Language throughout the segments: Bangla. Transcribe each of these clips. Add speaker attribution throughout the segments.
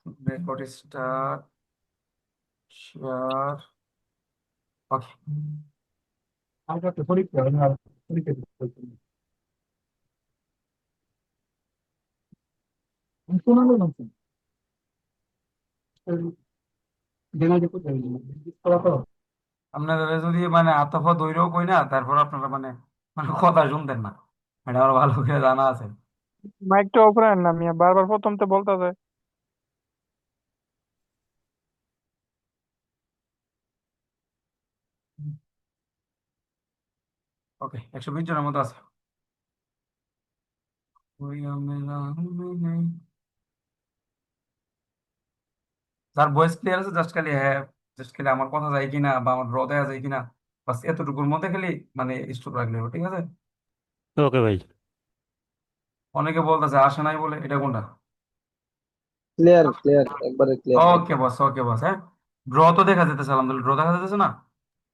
Speaker 1: Record start share. ওকে।
Speaker 2: আগে পরীক্ষা হয় না, পরীক্ষা দিতে হবে। আমি শোনালো না তো। জেনে যেতে চাই না। জিজ্ঞেস করা তো।
Speaker 1: আপনারা যদি মানে আতফা দৈরও কই না, তারপর আপনারা মানে মানে কথা শুনতেন না, এটা আমার ভালো করে জানা আছে।
Speaker 3: মাইকটা অফ রাখেন না মিয়া, বারবার প্রথম তো বলতে যায়।
Speaker 1: ওকে, 120 জনের মতো আছে। যার ভয়েস ক্লিয়ার আছে জাস্ট খালি হ্যাঁ, জাস্ট খালি আমার কথা যায় কিনা বা আমার ড্র দেওয়া যায় কিনা, বাস এতটুকুর মধ্যে খালি মানে স্টপ রাখলে হবে, ঠিক আছে।
Speaker 4: ওকে ভাই।
Speaker 1: অনেকে বলতেছে আসে নাই বলে, এটা কোনটা?
Speaker 5: ক্লিয়ার ক্লিয়ার একবারে ক্লিয়ার ভাই।
Speaker 1: ওকে বস, হ্যাঁ। ড্র তো দেখা যেতেছে, আলহামদুলিল্লাহ ড্র দেখা যেতেছে না।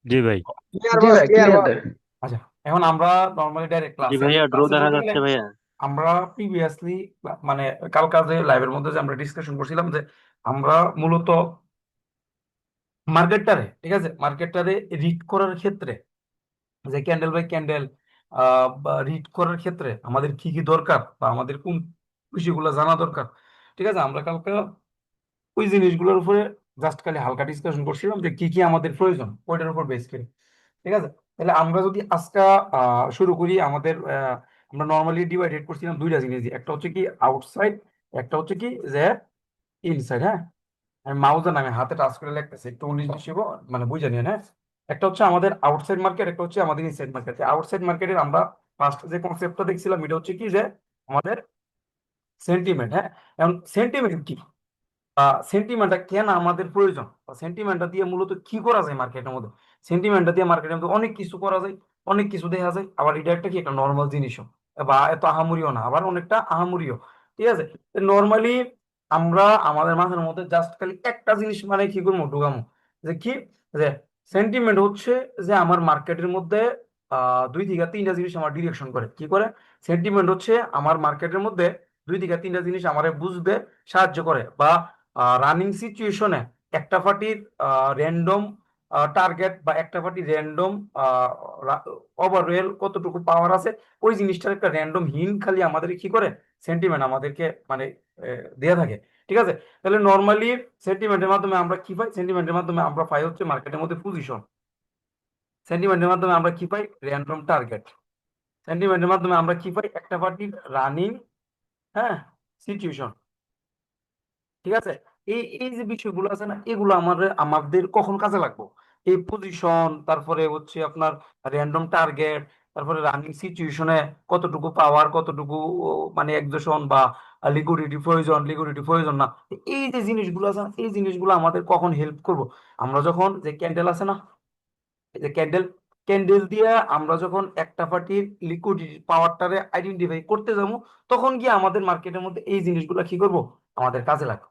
Speaker 4: জি ভাই।
Speaker 5: ক্লিয়ার
Speaker 2: জি
Speaker 5: বস
Speaker 2: ভাই,
Speaker 5: ক্লিয়ার
Speaker 2: ক্লিয়ার।
Speaker 5: বস।
Speaker 1: আচ্ছা, এখন আমরা নর্মালি ডাইরেক্ট
Speaker 4: জি
Speaker 1: ক্লাসে
Speaker 4: ভাইয়া, ড্র
Speaker 1: ক্লাসে
Speaker 4: দেখা
Speaker 1: বলতে গেলে
Speaker 4: যাচ্ছে ভাইয়া।
Speaker 1: আমরা প্রিভিয়াসলি মানে কালকা যে লাইভের মধ্যে যে আমরা ডিসকাশন করছিলাম যে আমরা মূলত মার্কেটটারে, ঠিক আছে, মার্কেটটারে রিড করার ক্ষেত্রে যে ক্যান্ডেল বাই ক্যান্ডেল বা রিড করার ক্ষেত্রে আমাদের কি কি দরকার বা আমাদের কোন বিষয়গুলো জানা দরকার, ঠিক আছে। আমরা কালকে ওই জিনিসগুলোর উপরে জাস্ট খালি হালকা ডিসকাশন করছিলাম যে কি কি আমাদের প্রয়োজন ওইটার উপর বেস করে, ঠিক আছে। তাহলে আমরা যদি আজকে শুরু করি আমাদের আমরা নর্মালি ডিভাইডেড করছিলাম দুইটা জিনিস দিয়ে, একটা হচ্ছে কি আউটসাইড, একটা হচ্ছে কি যে ইনসাইড, হ্যাঁ। আমি মাউজার নামে হাতে টাচ করে লিখতেছি, একটু 19-20 মানে বুঝে নিন, হ্যাঁ। একটা হচ্ছে আমাদের আউটসাইড মার্কেট, একটা হচ্ছে আমাদের ইনসাইড মার্কেট। আউটসাইড মার্কেটের আমরা ফার্স্ট যে কনসেপ্টটা দেখছিলাম এটা হচ্ছে কি যে আমাদের সেন্টিমেন্ট, হ্যাঁ। এখন সেন্টিমেন্ট কি, সেন্টিমেন্টটা কেন আমাদের প্রয়োজন, সেন্টিমেন্টটা দিয়ে মূলত কি করা যায় মার্কেটের মধ্যে। সেন্টিমেন্টটা দিয়ে মার্কেটের মধ্যে অনেক কিছু করা যায়, অনেক কিছু দেখা যায়, আবার এটা একটা কি একটা নর্মাল জিনিসও, বা এত আহামরিও না, আবার অনেকটা আহামরিও, ঠিক আছে। নর্মালি আমরা আমাদের মাথার মধ্যে জাস্ট খালি একটা জিনিস মানে কি করবো ঢুকামো, যে কি, যে সেন্টিমেন্ট হচ্ছে যে আমার মার্কেটের মধ্যে দুই থেকে তিনটা জিনিস আমার ডিরেকশন করে, কি করে। সেন্টিমেন্ট হচ্ছে আমার মার্কেটের মধ্যে দুই থেকে তিনটা জিনিস আমার বুঝতে সাহায্য করে, বা রানিং সিচুয়েশনে একটা পার্টির র্যান্ডম টার্গেট বা একটা পার্টির র্যান্ডম ওভারঅল কতটুকু পাওয়ার আছে, ওই জিনিসটার একটা র্যান্ডম হিন্ট খালি আমাদের কি করে, সেন্টিমেন্ট আমাদেরকে মানে দেয়া থাকে, ঠিক আছে। তাহলে নর্মালি সেন্টিমেন্টের মাধ্যমে আমরা কি পাই, সেন্টিমেন্টের মাধ্যমে আমরা পাই হচ্ছে মার্কেটের মধ্যে পজিশন, সেন্টিমেন্টের মাধ্যমে আমরা কি পাই র্যান্ডম টার্গেট, সেন্টিমেন্টের মাধ্যমে আমরা কি পাই একটা পার্টির রানিং, হ্যাঁ, সিচুয়েশন, ঠিক আছে। এই এই যে বিষয়গুলো আছে না, এগুলো আমাদের আমাদের কখন কাজে লাগবে, এই পজিশন, তারপরে হচ্ছে আপনার র্যান্ডম টার্গেট, তারপরে রানিং সিচুয়েশনে কতটুকু পাওয়ার, কতটুকু মানে এক্সেশন বা লিকুইডিটি প্রয়োজন না, এই যে জিনিসগুলো আছে না, এই জিনিসগুলো আমাদের কখন হেল্প করবো, আমরা যখন যে ক্যান্ডেল আছে না, এই যে ক্যান্ডেল, ক্যান্ডেল দিয়ে আমরা যখন একটা পার্টির লিকুইডিটি পাওয়ারটারে আইডেন্টিফাই করতে যাবো, তখন গিয়ে আমাদের মার্কেটের মধ্যে এই জিনিসগুলো কি করবো, আমাদের কাজে লাগবে,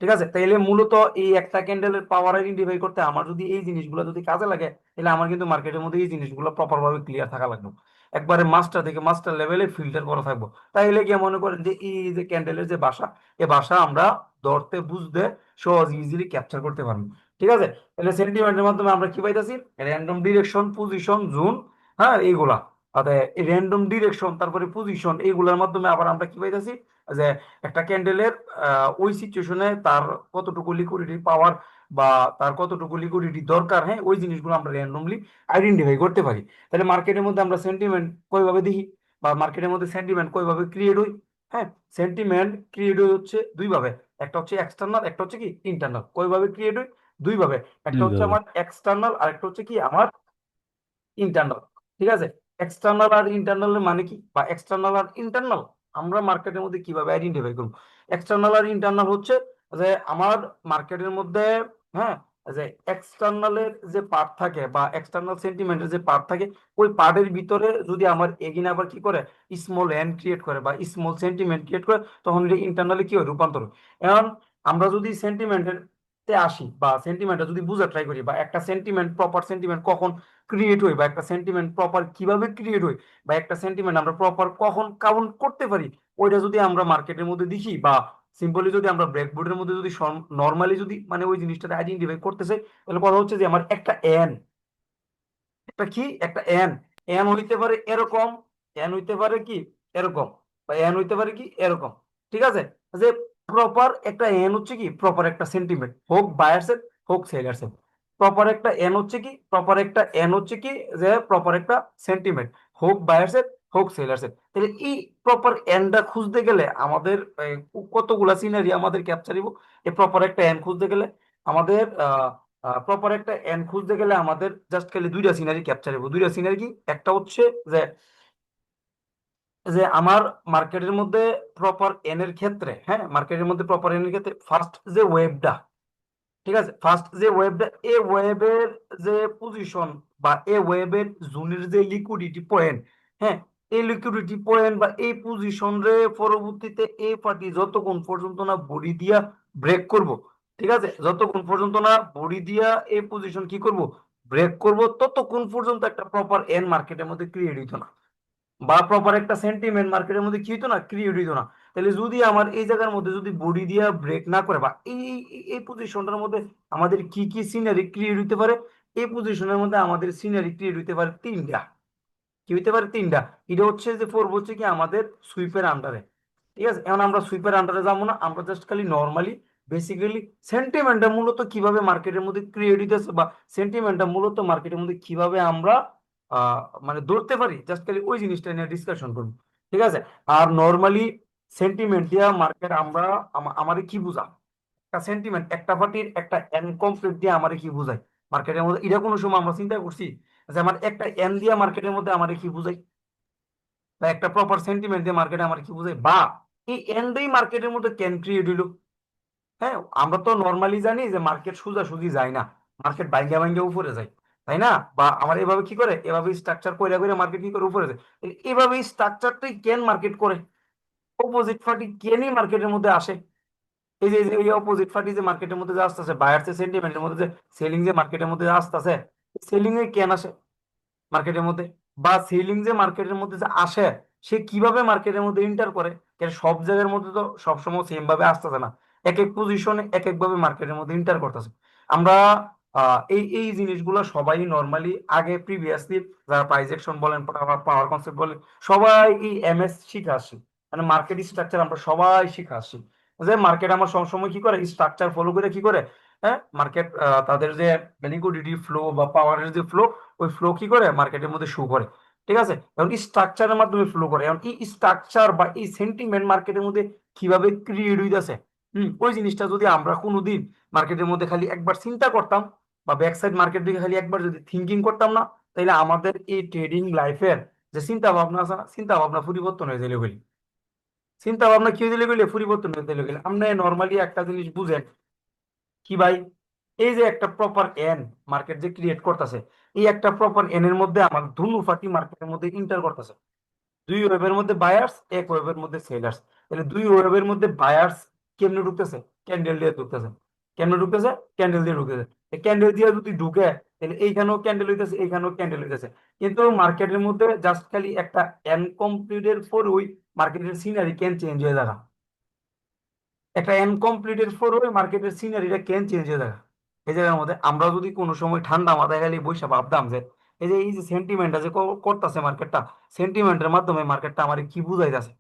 Speaker 1: ঠিক আছে। তাইলে মূলত এই একটা ক্যান্ডেলের পাওয়ার আইডেন্টিফাই করতে আমার যদি এই জিনিসগুলো যদি কাজে লাগে, তাহলে আমার কিন্তু মার্কেটের মধ্যে এই জিনিসগুলো প্রপার ভাবে ক্লিয়ার থাকা লাগবে, একবারে মাস্টার থেকে মাস্টার লেভেলে ফিল্টার করা থাকবো। তাইলে গিয়ে মনে করেন যে এই যে ক্যান্ডেলের যে ভাষা, এই ভাষা আমরা ধরতে বুঝতে সহজ ইজিলি ক্যাপচার করতে পারবো, ঠিক আছে। তাহলে সেন্টিমেন্টের মাধ্যমে আমরা কি পাইতেছি, র্যান্ডম ডিরেকশন, পজিশন, জোন, হ্যাঁ, এইগুলা। অর্থাৎ র্যান্ডম ডিরেকশন তারপরে পজিশন এইগুলোর মাধ্যমে আবার আমরা কি পাইতেছি, যে একটা ক্যান্ডেলের ওই সিচুয়েশনে তার কতটুকু লিকুইডিটি পাওয়ার বা তার কতটুকু লিকুইডিটি দরকার, হ্যাঁ, ওই জিনিসগুলো আমরা র্যান্ডমলি আইডেন্টিফাই করতে পারি। তাহলে মার্কেটের মধ্যে আমরা সেন্টিমেন্ট কইভাবে দেখি, বা মার্কেটের মধ্যে সেন্টিমেন্ট কইভাবে ক্রিয়েট হয়, হ্যাঁ। সেন্টিমেন্ট ক্রিয়েট হয় হচ্ছে দুই ভাবে, একটা হচ্ছে এক্সটার্নাল, একটা হচ্ছে কি ইন্টারনাল। কইভাবে ক্রিয়েট হয়, দুই ভাবে, একটা হচ্ছে
Speaker 4: দুইভাবে।
Speaker 1: আমার এক্সটার্নাল আর একটা হচ্ছে কি আমার ইন্টারনাল, ঠিক আছে। এক্সটার্নাল আর ইন্টারনালের মানে কি, বা এক্সটার্নাল আর ইন্টারনাল আমরা মার্কেটের মধ্যে কিভাবে আইডেন্টিফাই করব। এক্সটার্নাল আর ইন্টারনাল হচ্ছে যে আমার মার্কেটের মধ্যে, হ্যাঁ, যে এক্সটার্নালের যে পার্ট থাকে বা এক্সটার্নাল সেন্টিমেন্টের যে পার্ট থাকে, ওই পার্টের ভিতরে যদি আমার এগিনে আবার কি করে স্মল এন ক্রিয়েট করে বা স্মল সেন্টিমেন্ট ক্রিয়েট করে, তখন এটা ইন্টারনালি কি হয়, রূপান্তর হয়। এখন আমরা যদি সেন্টিমেন্টের তে আসি বা সেন্টিমেন্টটা যদি বোঝা ট্রাই করি, বা একটা সেন্টিমেন্ট প্রপার সেন্টিমেন্ট কখন ক্রিয়েট হয়, বা একটা সেন্টিমেন্ট প্রপার কিভাবে ক্রিয়েট হয়, বা একটা সেন্টিমেন্ট আমরা প্রপার কখন কাউন্ট করতে পারি, ওইটা যদি আমরা মার্কেটের মধ্যে দেখি বা সিম্পলি যদি আমরা ব্রেকবোর্ডের মধ্যে যদি নর্মালি যদি মানে ওই জিনিসটা আইডেন্টিফাই করতে চাই, তাহলে কথা হচ্ছে যে আমার একটা এন, একটা কি, একটা এন, এন হইতে পারে এরকম, এন হইতে পারে কি এরকম, বা এন হইতে পারে কি এরকম। ঠিক আছে, যে প্রপার একটা এন হচ্ছে কি প্রপার একটা সেন্টিমেন্ট, হোক বায়ার্সের হোক সেলার্সের। প্রপার একটা এন হচ্ছে কি, প্রপার একটা এন হচ্ছে কি যে প্রপার একটা সেন্টিমেন্ট, হোক বায়ার্সের হোক সেলার্সের। তাহলে এই প্রপার এনটা খুঁজতে গেলে আমাদের কতগুলা সিনারি আমাদের ক্যাপচার দিব। এই প্রপার একটা এন খুঁজতে গেলে আমাদের প্রপার একটা এন খুঁজতে গেলে আমাদের জাস্ট খালি দুইটা সিনারি ক্যাপচার হবো। দুইটা সিনারি কি, একটা হচ্ছে যে যে আমার মার্কেটের মধ্যে প্রপার এন এর ক্ষেত্রে, হ্যাঁ মার্কেটের মধ্যে প্রপার এন এর ক্ষেত্রে ফার্স্ট যে ওয়েবটা, ঠিক আছে, ফার্স্ট যে ওয়েবটা, এ ওয়েবের যে পজিশন বা এ ওয়েবের জোনের যে লিকুইডিটি পয়েন্ট, হ্যাঁ এই লিকুইডিটি পয়েন্ট বা এই পজিশন রে পরবর্তীতে এই পার্টি যতক্ষণ পর্যন্ত না বডি দিয়া ব্রেক করব, ঠিক আছে, যতক্ষণ পর্যন্ত না বডি দিয়া এই পজিশন কি করব, ব্রেক করব, ততক্ষণ পর্যন্ত একটা প্রপার এন মার্কেটের মধ্যে ক্রিয়েট হইতো না, বা প্রপার একটা সেন্টিমেন্ট মার্কেটের মধ্যে কি হইতো না, ক্রিয়েট হইতো না। তাহলে যদি আমার এই জায়গার মধ্যে যদি বডি দিয়া ব্রেক না করে, বা এই পজিশনটার মধ্যে আমাদের কি কি সিনারি ক্রিয়েট হইতে পারে, এই পজিশনের মধ্যে আমাদের সিনারি ক্রিয়েট হইতে পারে তিনটা। কি হইতে পারে, তিনটা। এটা হচ্ছে যে পড়বো হচ্ছে কি আমাদের সুইপের আন্ডারে। ঠিক আছে, এখন আমরা সুইপের আন্ডারে যাবো না, আমরা জাস্ট খালি নর্মালি বেসিক্যালি সেন্টিমেন্টটা মূলত কিভাবে মার্কেটের মধ্যে ক্রিয়েট হইতেছে, বা সেন্টিমেন্টটা মূলত মার্কেটের মধ্যে কিভাবে আমরা আহ মানে ধরতে পারি, জাস্ট খালি ওই জিনিসটা নিয়ে ডিসকাশন করবো। ঠিক আছে, আর নর্মালি সেন্টিমেন্ট দিয়া মার্কেট আমরা আমারে কি বুঝা, একটা সেন্টিমেন্ট একটা পার্টির একটা এনকমপ্লিট দিয়ে আমারে কি বুঝায় মার্কেটের মধ্যে, এটা কোনো সময় আমরা চিন্তা করছি যে আমার একটা এন দিয়া মার্কেটের মধ্যে আমারে কি বুঝাই, বা একটা প্রপার সেন্টিমেন্ট দিয়ে মার্কেটে আমার কি বুঝাই, বা এই এন দিয়েই মার্কেটের মধ্যে কেন ক্রিয়েট হইলো। হ্যাঁ, আমরা তো নর্মালি জানি যে মার্কেট সোজাসুজি যায় না, মার্কেট ভাঙ্গা ভাঙ্গা উপরে যায়, তাই না? বা আমার এভাবে কি করে, এভাবে স্ট্রাকচার করে করে মার্কেট কি করে উপরে যায়। এইভাবে স্ট্রাকচারটাই কেন মার্কেট করে, অপোজিট পার্টি কেনই মার্কেটের মধ্যে আসে। এই অপোজিট পার্টি যে মার্কেটের মধ্যে যে আসতেছে, বায়ার্স সেন্টিমেন্টের মধ্যে যে সেলিং যে মার্কেটের মধ্যে আসতেছে, সেলিং এ কেন আসে মার্কেটের মধ্যে, বা সেলিং যে মার্কেটের মধ্যে যে আসে সে কিভাবে মার্কেটের মধ্যে ইন্টার করে। কারণ সব জায়গার মধ্যে তো সবসময় সেম ভাবে আসতেছে না, এক এক পজিশনে এক এক ভাবে মার্কেটের মধ্যে ইন্টার করতেছে। আমরা এই এই জিনিসগুলো সবাই নর্মালি আগে প্রিভিয়াসলি যারা প্রাইস অ্যাকশন বলেন, পাওয়ার কনসেপ্ট বলেন, সবাই এই এমএস শিখে আসছি, মানে মার্কেট স্ট্রাকচার আমরা সবাই শিখে আসছি। যে মার্কেট আমার সবসময় কি করে, স্ট্রাকচার ফলো করে কি করে, হ্যাঁ মার্কেট তাদের যে লিকুইডিটি ফ্লো বা পাওয়ারের যে ফ্লো, ওই ফ্লো কি করে মার্কেটের মধ্যে শো করে। ঠিক আছে, এখন স্ট্রাকচারের মাধ্যমে ফ্লো করে, এখন এই স্ট্রাকচার বা এই সেন্টিমেন্ট মার্কেটের মধ্যে কিভাবে ক্রিয়েট হইতেছে, ওই জিনিসটা যদি আমরা কোনোদিন মার্কেটের মধ্যে খালি একবার চিন্তা করতাম, বা ব্যাক সাইড মার্কেট দিকে খালি একবার যদি থিঙ্কিং করতাম না, তাহলে আমাদের এই ট্রেডিং লাইফের যে চিন্তা ভাবনা আছে না, চিন্তা ভাবনা পরিবর্তন হয়ে যাবে বলি। চিন্তা ভাবনা কি হয়ে যাবে বলে পরিবর্তন হয়ে যাবে গেলে আপনি নর্মালি একটা জিনিস বুঝেন কি ভাই, এই যে একটা প্রপার এন মার্কেট যে ক্রিয়েট করতেছে, এই একটা প্রপার এন এর মধ্যে আমার দুনু পার্টি মার্কেটের মধ্যে ইন্টার করতেছে। দুই ওয়েবের মধ্যে বায়ার্স, এক ওয়েবের মধ্যে সেলার্স। তাহলে দুই ওয়েবের মধ্যে বায়ার্স কেমনে ঢুকতেছে, ক্যান্ডেল দিয়ে ঢুকতেছে, কেমনে ঢুকতেছে, ক্যান্ডেল দিয়ে ঢুকতেছে। ক্যান্ডেল দিয়ে যদি ঢুকে, তাহলে এইখানেও ক্যান্ডেল হইতেছে, এইখানেও ক্যান্ডেল হইতেছে। কিন্তু মার্কেটের মধ্যে জাস্ট খালি একটা এনকমপ্লিটের পরই মার্কেটের সিনারি কেন চেঞ্জ হয়ে যাবে, একটা ইনকমপ্লিটের ফর ওই মার্কেটের সিনারিটা কেন চেঞ্জ হয়ে যায়। এই জায়গার মধ্যে আমরা যদি কোনো সময় ঠান্ডা মাথায় খালি বৈশা ভাবতাম যে এই যে সেন্টিমেন্টটা যে করতেছে মার্কেটটা, সেন্টিমেন্টের মাধ্যমে মার্কেটটা আমার কি বুঝাইতেছে,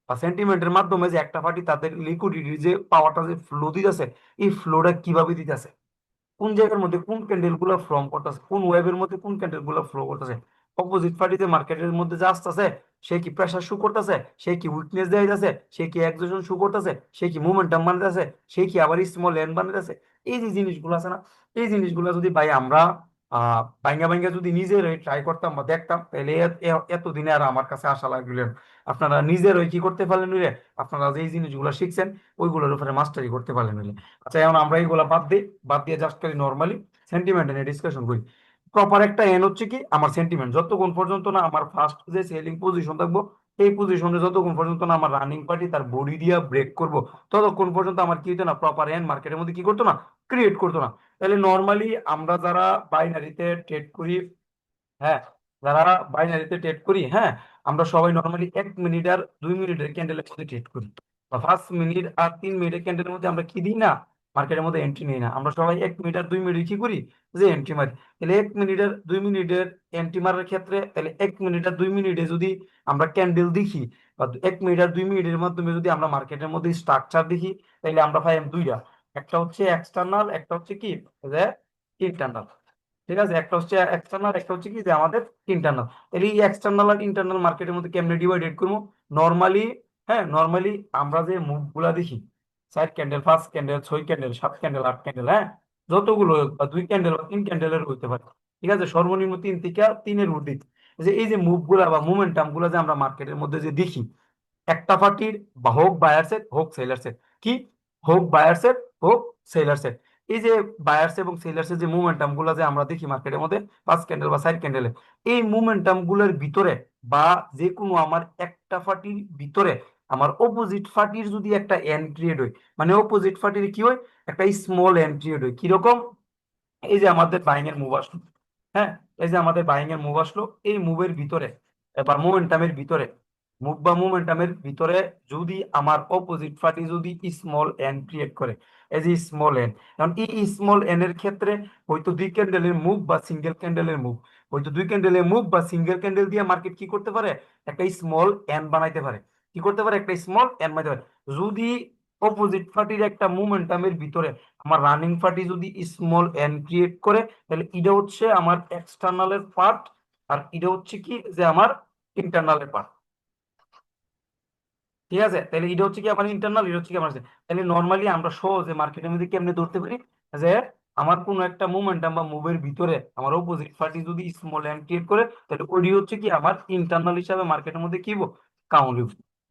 Speaker 1: বা সেন্টিমেন্টের মাধ্যমে যে একটা পার্টি তাদের লিকুইডিটির যে পাওয়ারটা যে ফ্লো দিতেছে, এই ফ্লোটা কিভাবে দিতেছে, কোন জায়গার মধ্যে কোন ক্যান্ডেল গুলো ফর্ম করতেছে, কোন ওয়েবের মধ্যে কোন ক্যান্ডেল গুলো ফ্লো করতেছে। অপোজিট পার্টিতে মার্কেটের মধ্যে যা আসতেছে, সে কি প্রেসার শু করতেছে, সে কি উইকনেস দেওয়া যাচ্ছে, সে কি একজোশন শু করতেছে, সে কি মুভমেন্টাম বানাতেছে, সে কি আবার স্মল ল্যান্ড বানাতেছে। এই যে জিনিসগুলো আছে না, এই জিনিসগুলো যদি ভাই আমরা ভাঙ্গা ভাঙ্গা যদি নিজেরাই ট্রাই করতাম বা দেখতাম, তাহলে এতদিনে আর আমার কাছে আশা লাগলেন আপনারা নিজেরাই কি করতে পারলেন হইলে, আপনারা যে জিনিসগুলো শিখছেন ওইগুলোর উপরে মাস্টারি করতে পারলেন হইলে। আচ্ছা, এখন আমরা এইগুলা বাদ দিই, বাদ দিয়ে জাস্ট খালি নর্মালি সেন্টিমেন্ট নিয়ে ডিসকাশন করি। প্রপার একটা এন হচ্ছে কি আমার সেন্টিমেন্ট, যতক্ষণ পর্যন্ত না আমার ফার্স্ট যে সেলিং পজিশন থাকবো, এই পজিশনে যতক্ষণ পর্যন্ত না আমার রানিং পার্টি তার বডি দিয়ে ব্রেক করবো, ততক্ষণ পর্যন্ত আমার কি হতো না, প্রপার এন মার্কেটের মধ্যে কি করতো না, ক্রিয়েট করতো না। তাহলে নর্মালি আমরা যারা বাইনারিতে ট্রেড করি, হ্যাঁ যারা বাইনারিতে ট্রেড করি, হ্যাঁ আমরা সবাই নর্মালি 1 মিনিট আর 2 মিনিটের ক্যান্ডেলের মধ্যে ট্রেড করি। বা 5 মিনিট আর 3 মিনিটের ক্যান্ডেলের মধ্যে আমরা কি দিই না, মার্কেটের মধ্যে এন্ট্রি নিই না। আমরা সবাই 1 মিনিট আর 2 মিনিট কি করি, যে এন্ট্রি মারি। তাহলে 1 মিনিট আর 2 মিনিটের এন্ট্রি মারার ক্ষেত্রে, তাহলে 1 মিনিট আর 2 মিনিটে যদি আমরা ক্যান্ডেল দেখি, বা 1 মিনিট আর 2 মিনিটের মাধ্যমে যদি আমরা মার্কেটের মধ্যে স্ট্রাকচার দেখি, তাহলে আমরা পাই দুইটা, একটা হচ্ছে এক্সটার্নাল, একটা হচ্ছে কি যে ইন্টারনাল। ঠিক আছে, একটা হচ্ছে এক্সটার্নাল, একটা হচ্ছে কি যে আমাদের ইন্টারনাল। তাহলে এই এক্সটার্নাল আর ইন্টারনাল মার্কেটের মধ্যে কেমনে ডিভাইডেড করবো? নর্মালি, হ্যাঁ নর্মালি আমরা যে মুভ গুলা দেখি, 4 candle, 5 candle, 6 candle, 7 candle, 8 candle, হ্যাঁ যতগুলো হোক, বা 2 ক্যান্ডেল বা 3 ক্যান্ডেলের হইতে পারে। ঠিক আছে, সর্বনিম্ন 3 থেকে 3-এর ঊর্ধ্বে। যে এই যে মুভ গুলা বা মুভমেন্টাম গুলা যে আমরা মার্কেটের মধ্যে যে দেখি, একটা পার্টির বা হোক বায়ার্সের হোক সেলার্সের, কি হোক বায়ার্সের হোক সেলার্সের, এই যে বায়ার্স এবং সেলার্সের যে মুভমেন্টাম গুলা যে আমরা দেখি মার্কেটের মধ্যে 5 ক্যান্ডেল বা 4 ক্যান্ডেলে, এই মুভমেন্টাম গুলোর ভিতরে বা যে কোনো আমার একটা পার্টির ভিতরে আমার অপোজিট পার্টির যদি একটা এন ক্রিয়েট হয়, মানে অপোজিট পার্টির কি হয়, একটা স্মল এন ক্রিয়েট হয়। কিরকম? এই যে আমাদের বাইং এর মুভ আসলো, হ্যাঁ এই যে আমাদের বাইং এর মুভ আসলো, এই মুভের ভিতরে বা মোমেন্টামের ভিতরে, মুভ বা মোমেন্টামের ভিতরে যদি আমার অপোজিট পার্টি যদি স্মল এন ক্রিয়েট করে, এই যে স্মল এন, কারণ এই স্মল এন এর ক্ষেত্রে হয়তো 2 ক্যান্ডেলের মুভ বা সিঙ্গেল ক্যান্ডেলের মুভ, হয়তো 2 ক্যান্ডেলের মুভ বা সিঙ্গেল ক্যান্ডেল দিয়ে মার্কেট কি করতে পারে, একটা স্মল এন বানাইতে পারে। কি করতে পারে? একটা স্মল এন বানাইতে পারে। যদি অপোজিট পার্টির একটা মোমেন্টামের ভিতরে আমার রানিং পার্টি যদি স্মল এন ক্রিয়েট করে, তাহলে এটা হচ্ছে আমার এক্সটার্নালের পার্ট, আর এটা হচ্ছে কি যে আমার ইন্টারনালের পার্ট। ঠিক আছে, তাহলে এটা হচ্ছে কি আমার ইন্টারনাল, এটা হচ্ছে কি আমার তাহলে নর্মালি আমরা সহজে মার্কেটের মধ্যে কেমনে ধরতে পারি, যে আমার কোনো একটা মোমেন্টাম বা মুভের ভিতরে আমার অপোজিট পার্টি যদি স্মল এন ক্রিয়েট করে, তাহলে ওইটি হচ্ছে কি আমার ইন্টারনাল হিসাবে মার্কেটের মধ্যে কি কাউন্ট।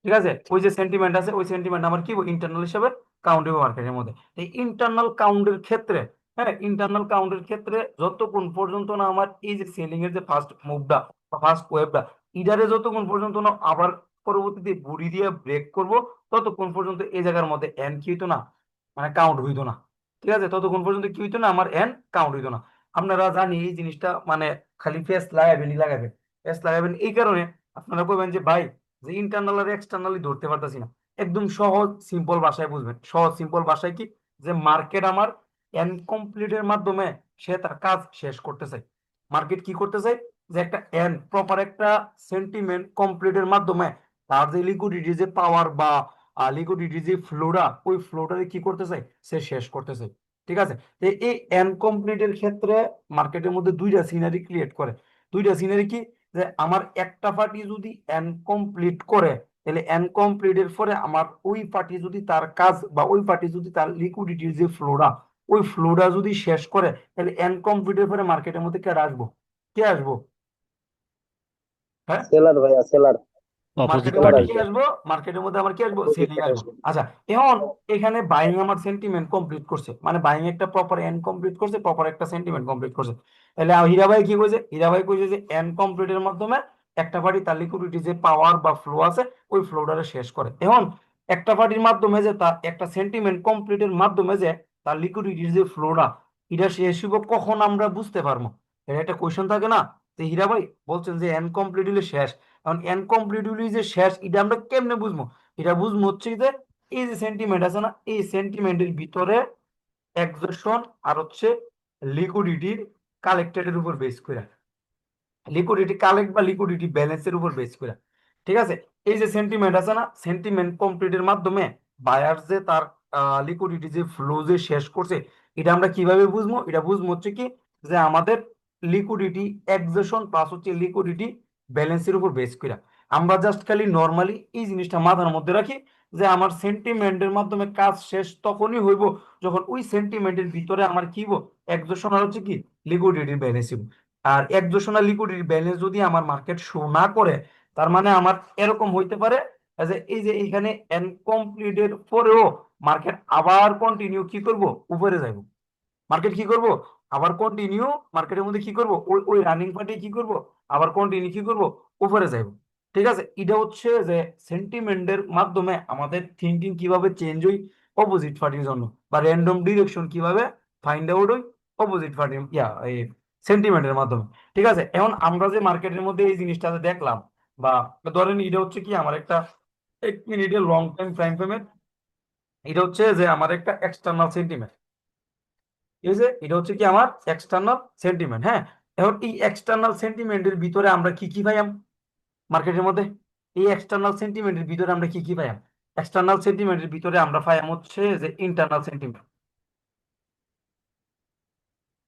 Speaker 1: ঠিক আছে, ওই যে সেন্টিমেন্ট আছে, ওই সেন্টিমেন্ট আমার কি ইন্টারনাল হিসাবে কাউন্ট হবে মার্কেটের মধ্যে। এই ইন্টারনাল কাউন্টের ক্ষেত্রে, হ্যাঁ ইন্টারনাল কাউন্টের ক্ষেত্রে যতক্ষণ পর্যন্ত না আমার এই যে সেলিং এর যে ফার্স্ট মুভটা বা ফার্স্ট ওয়েভটা, ইডারে যতক্ষণ পর্যন্ত না আবার পরবর্তীতে বুড়ি দিয়ে ব্রেক করব, ততক্ষণ পর্যন্ত এই জায়গার মধ্যে এন কি হইতো না, মানে কাউন্ট হইতো না। ঠিক আছে, ততক্ষণ পর্যন্ত কি হইতো না, আমার এন কাউন্ট হইতো না। আপনারা জানি এই জিনিসটা মানে খালি ফেস লাগাবেনই লাগাবেন, ফেস লাগাবেন এই কারণে আপনারা বলবেন যে ভাই যে ইন্টারনাল আর এক্সটার্নালি ধরতে পারতাছি না। একদম সহজ সিম্পল ভাষায় বুঝবেন, সহজ সিম্পল ভাষায় কি, যে মার্কেট আমার এনকমপ্লিটের মাধ্যমে সে তার কাজ শেষ করতে চায়। মার্কেট কি করতে চায়, যে একটা এন প্রপার একটা সেন্টিমেন্ট কমপ্লিটের মাধ্যমে তার যে লিকুইডিটি যে পাওয়ার বা লিকুইডিটি যে ফ্লোটা, ওই ফ্লোটারে কি করতে চায়, সে শেষ করতে চায়। ঠিক আছে, তো এই এনকমপ্লিটের ক্ষেত্রে মার্কেটের মধ্যে দুইটা সিনারি ক্রিয়েট করে। দুইটা সিনারি কি, যে আমার একটা পার্টি যদি এনকমপ্লিট করে, তাহলে এনকমপ্লিটের পরে আমার ওই পার্টি যদি তার কাজ বা ওই পার্টি যদি তার লিকুইডিটির যে ফ্লোটা, ওই ফ্লোটা যদি শেষ করে, তাহলে এনকমপ্লিটের পরে মার্কেটের মধ্যে কে আসবো, কে আসবো, হ্যাঁ
Speaker 5: সেলার ভাইয়া সেলার
Speaker 4: অপোজিট
Speaker 1: মার্কেটের
Speaker 5: সেলার
Speaker 1: মধ্যে
Speaker 4: পার্টি।
Speaker 1: কি
Speaker 5: আসবে
Speaker 1: আসবো, মার্কেটের মধ্যে আমার কি আসবো,
Speaker 5: অপোজিট
Speaker 1: সেলিং
Speaker 5: পার্টি
Speaker 1: আসবো।
Speaker 5: আসবে
Speaker 1: আচ্ছা, এখন এখানে বাইং আমার সেন্টিমেন্ট কমপ্লিট করছে, মানে বাইং একটা প্রপার এন কমপ্লিট করছে, প্রপার একটা সেন্টিমেন্ট কমপ্লিট করছে। তাহলে হীরা ভাই কি কইছে, হীরা ভাই কইছে যে এন কমপ্লিটের মাধ্যমে একটা পার্টি তার লিকুইডিটি যে পাওয়ার বা ফ্লো আছে, ওই ফ্লোটারে শেষ করে। এখন একটা পার্টির মাধ্যমে যে তার একটা সেন্টিমেন্ট কমপ্লিটের মাধ্যমে যে তার লিকুইডিটির যে ফ্লোটা, এটা শেষ হইব কখন আমরা বুঝতে পারবো, এটা একটা কোয়েশ্চেন থাকে না। যে হীরা ভাই বলছেন যে এন কমপ্লিট হলে শেষ, এখন ইনকমপ্লিটলি যে শেষ, এটা আমরা কেমনে বুঝবো? এটা বুঝবো হচ্ছে যে এই যে সেন্টিমেন্ট আছে না, এই সেন্টিমেন্টের ভিতরে এক্সজশন আর হচ্ছে লিকুইডিটির কালেক্টেডের উপর বেস করে, লিকুইডিটি কালেক্ট বা লিকুইডিটি ব্যালেন্সের উপর বেস করে। ঠিক আছে, এই যে সেন্টিমেন্ট আছে না, সেন্টিমেন্ট কমপ্লিটের মাধ্যমে বায়ার যে তার লিকুইডিটি যে ফ্লো যে শেষ করছে, এটা আমরা কিভাবে বুঝবো? এটা বুঝবো হচ্ছে কি, যে আমাদের লিকুইডিটি এক্সেশন প্লাস হচ্ছে লিকুইডিটি ব্যালেন্সের উপর বেস করে। আমরা জাস্ট খালি নর্মালি এই জিনিসটা মাথার মধ্যে রাখি, যে আমার সেন্টিমেন্টের মাধ্যমে কাজ শেষ তখনই হইব যখন ওই সেন্টিমেন্টের ভিতরে আমার কি এক্সেশন আর হচ্ছে কি লিকুইডিটি ব্যালেন্স। আর একজোশনাল লিকুইডিটি ব্যালেন্স যদি আমার মার্কেট শো না করে, তার মানে আমার এরকম হইতে পারে যে এই যে এইখানে এনকমপ্লিটের পরেও মার্কেট আবার কন্টিনিউ কি করব, উপরে যাইব। মার্কেট কি করব, আবার কন্টিনিউ মার্কেটের মধ্যে কি করব, ওই ওই রানিং পার্টি কি করব, আবার কন্টিনিউ কি করব, উপরে যাইব। ঠিক আছে, এটা হচ্ছে যে সেন্টিমেন্টের মাধ্যমে আমাদের থিঙ্কিং কিভাবে চেঞ্জ হই অপোজিট পার্টির জন্য, বা র্যান্ডম ডিরেকশন কিভাবে ফাইন্ড আউট হই অপোজিট পার্টি এই সেন্টিমেন্টের মাধ্যমে। ঠিক আছে, এখন আমরা যে মার্কেটের মধ্যে এই জিনিসটা যে দেখলাম, বা ধরেন এটা হচ্ছে কি আমার একটা 1 মিনিটের লং টাইম ফ্রেমের এটা হচ্ছে যে আমার একটা এক্সটার্নাল সেন্টিমেন্ট। ঠিক আছে, এটা হচ্ছে কি আমার এক্সটার্নাল সেন্টিমেন্ট। হ্যাঁ, এখন এই এক্সটার্নাল সেন্টিমেন্টের ভিতরে আমরা কি কি পাইয়াম মার্কেটের মধ্যে? এই এক্সটার্নাল সেন্টিমেন্টের ভিতরে আমরা কি কি পাইয়াম? এক্সটার্নাল সেন্টিমেন্টের ভিতরে আমরা পাইয়াম হচ্ছে যে ইন্টারনাল সেন্টিমেন্ট।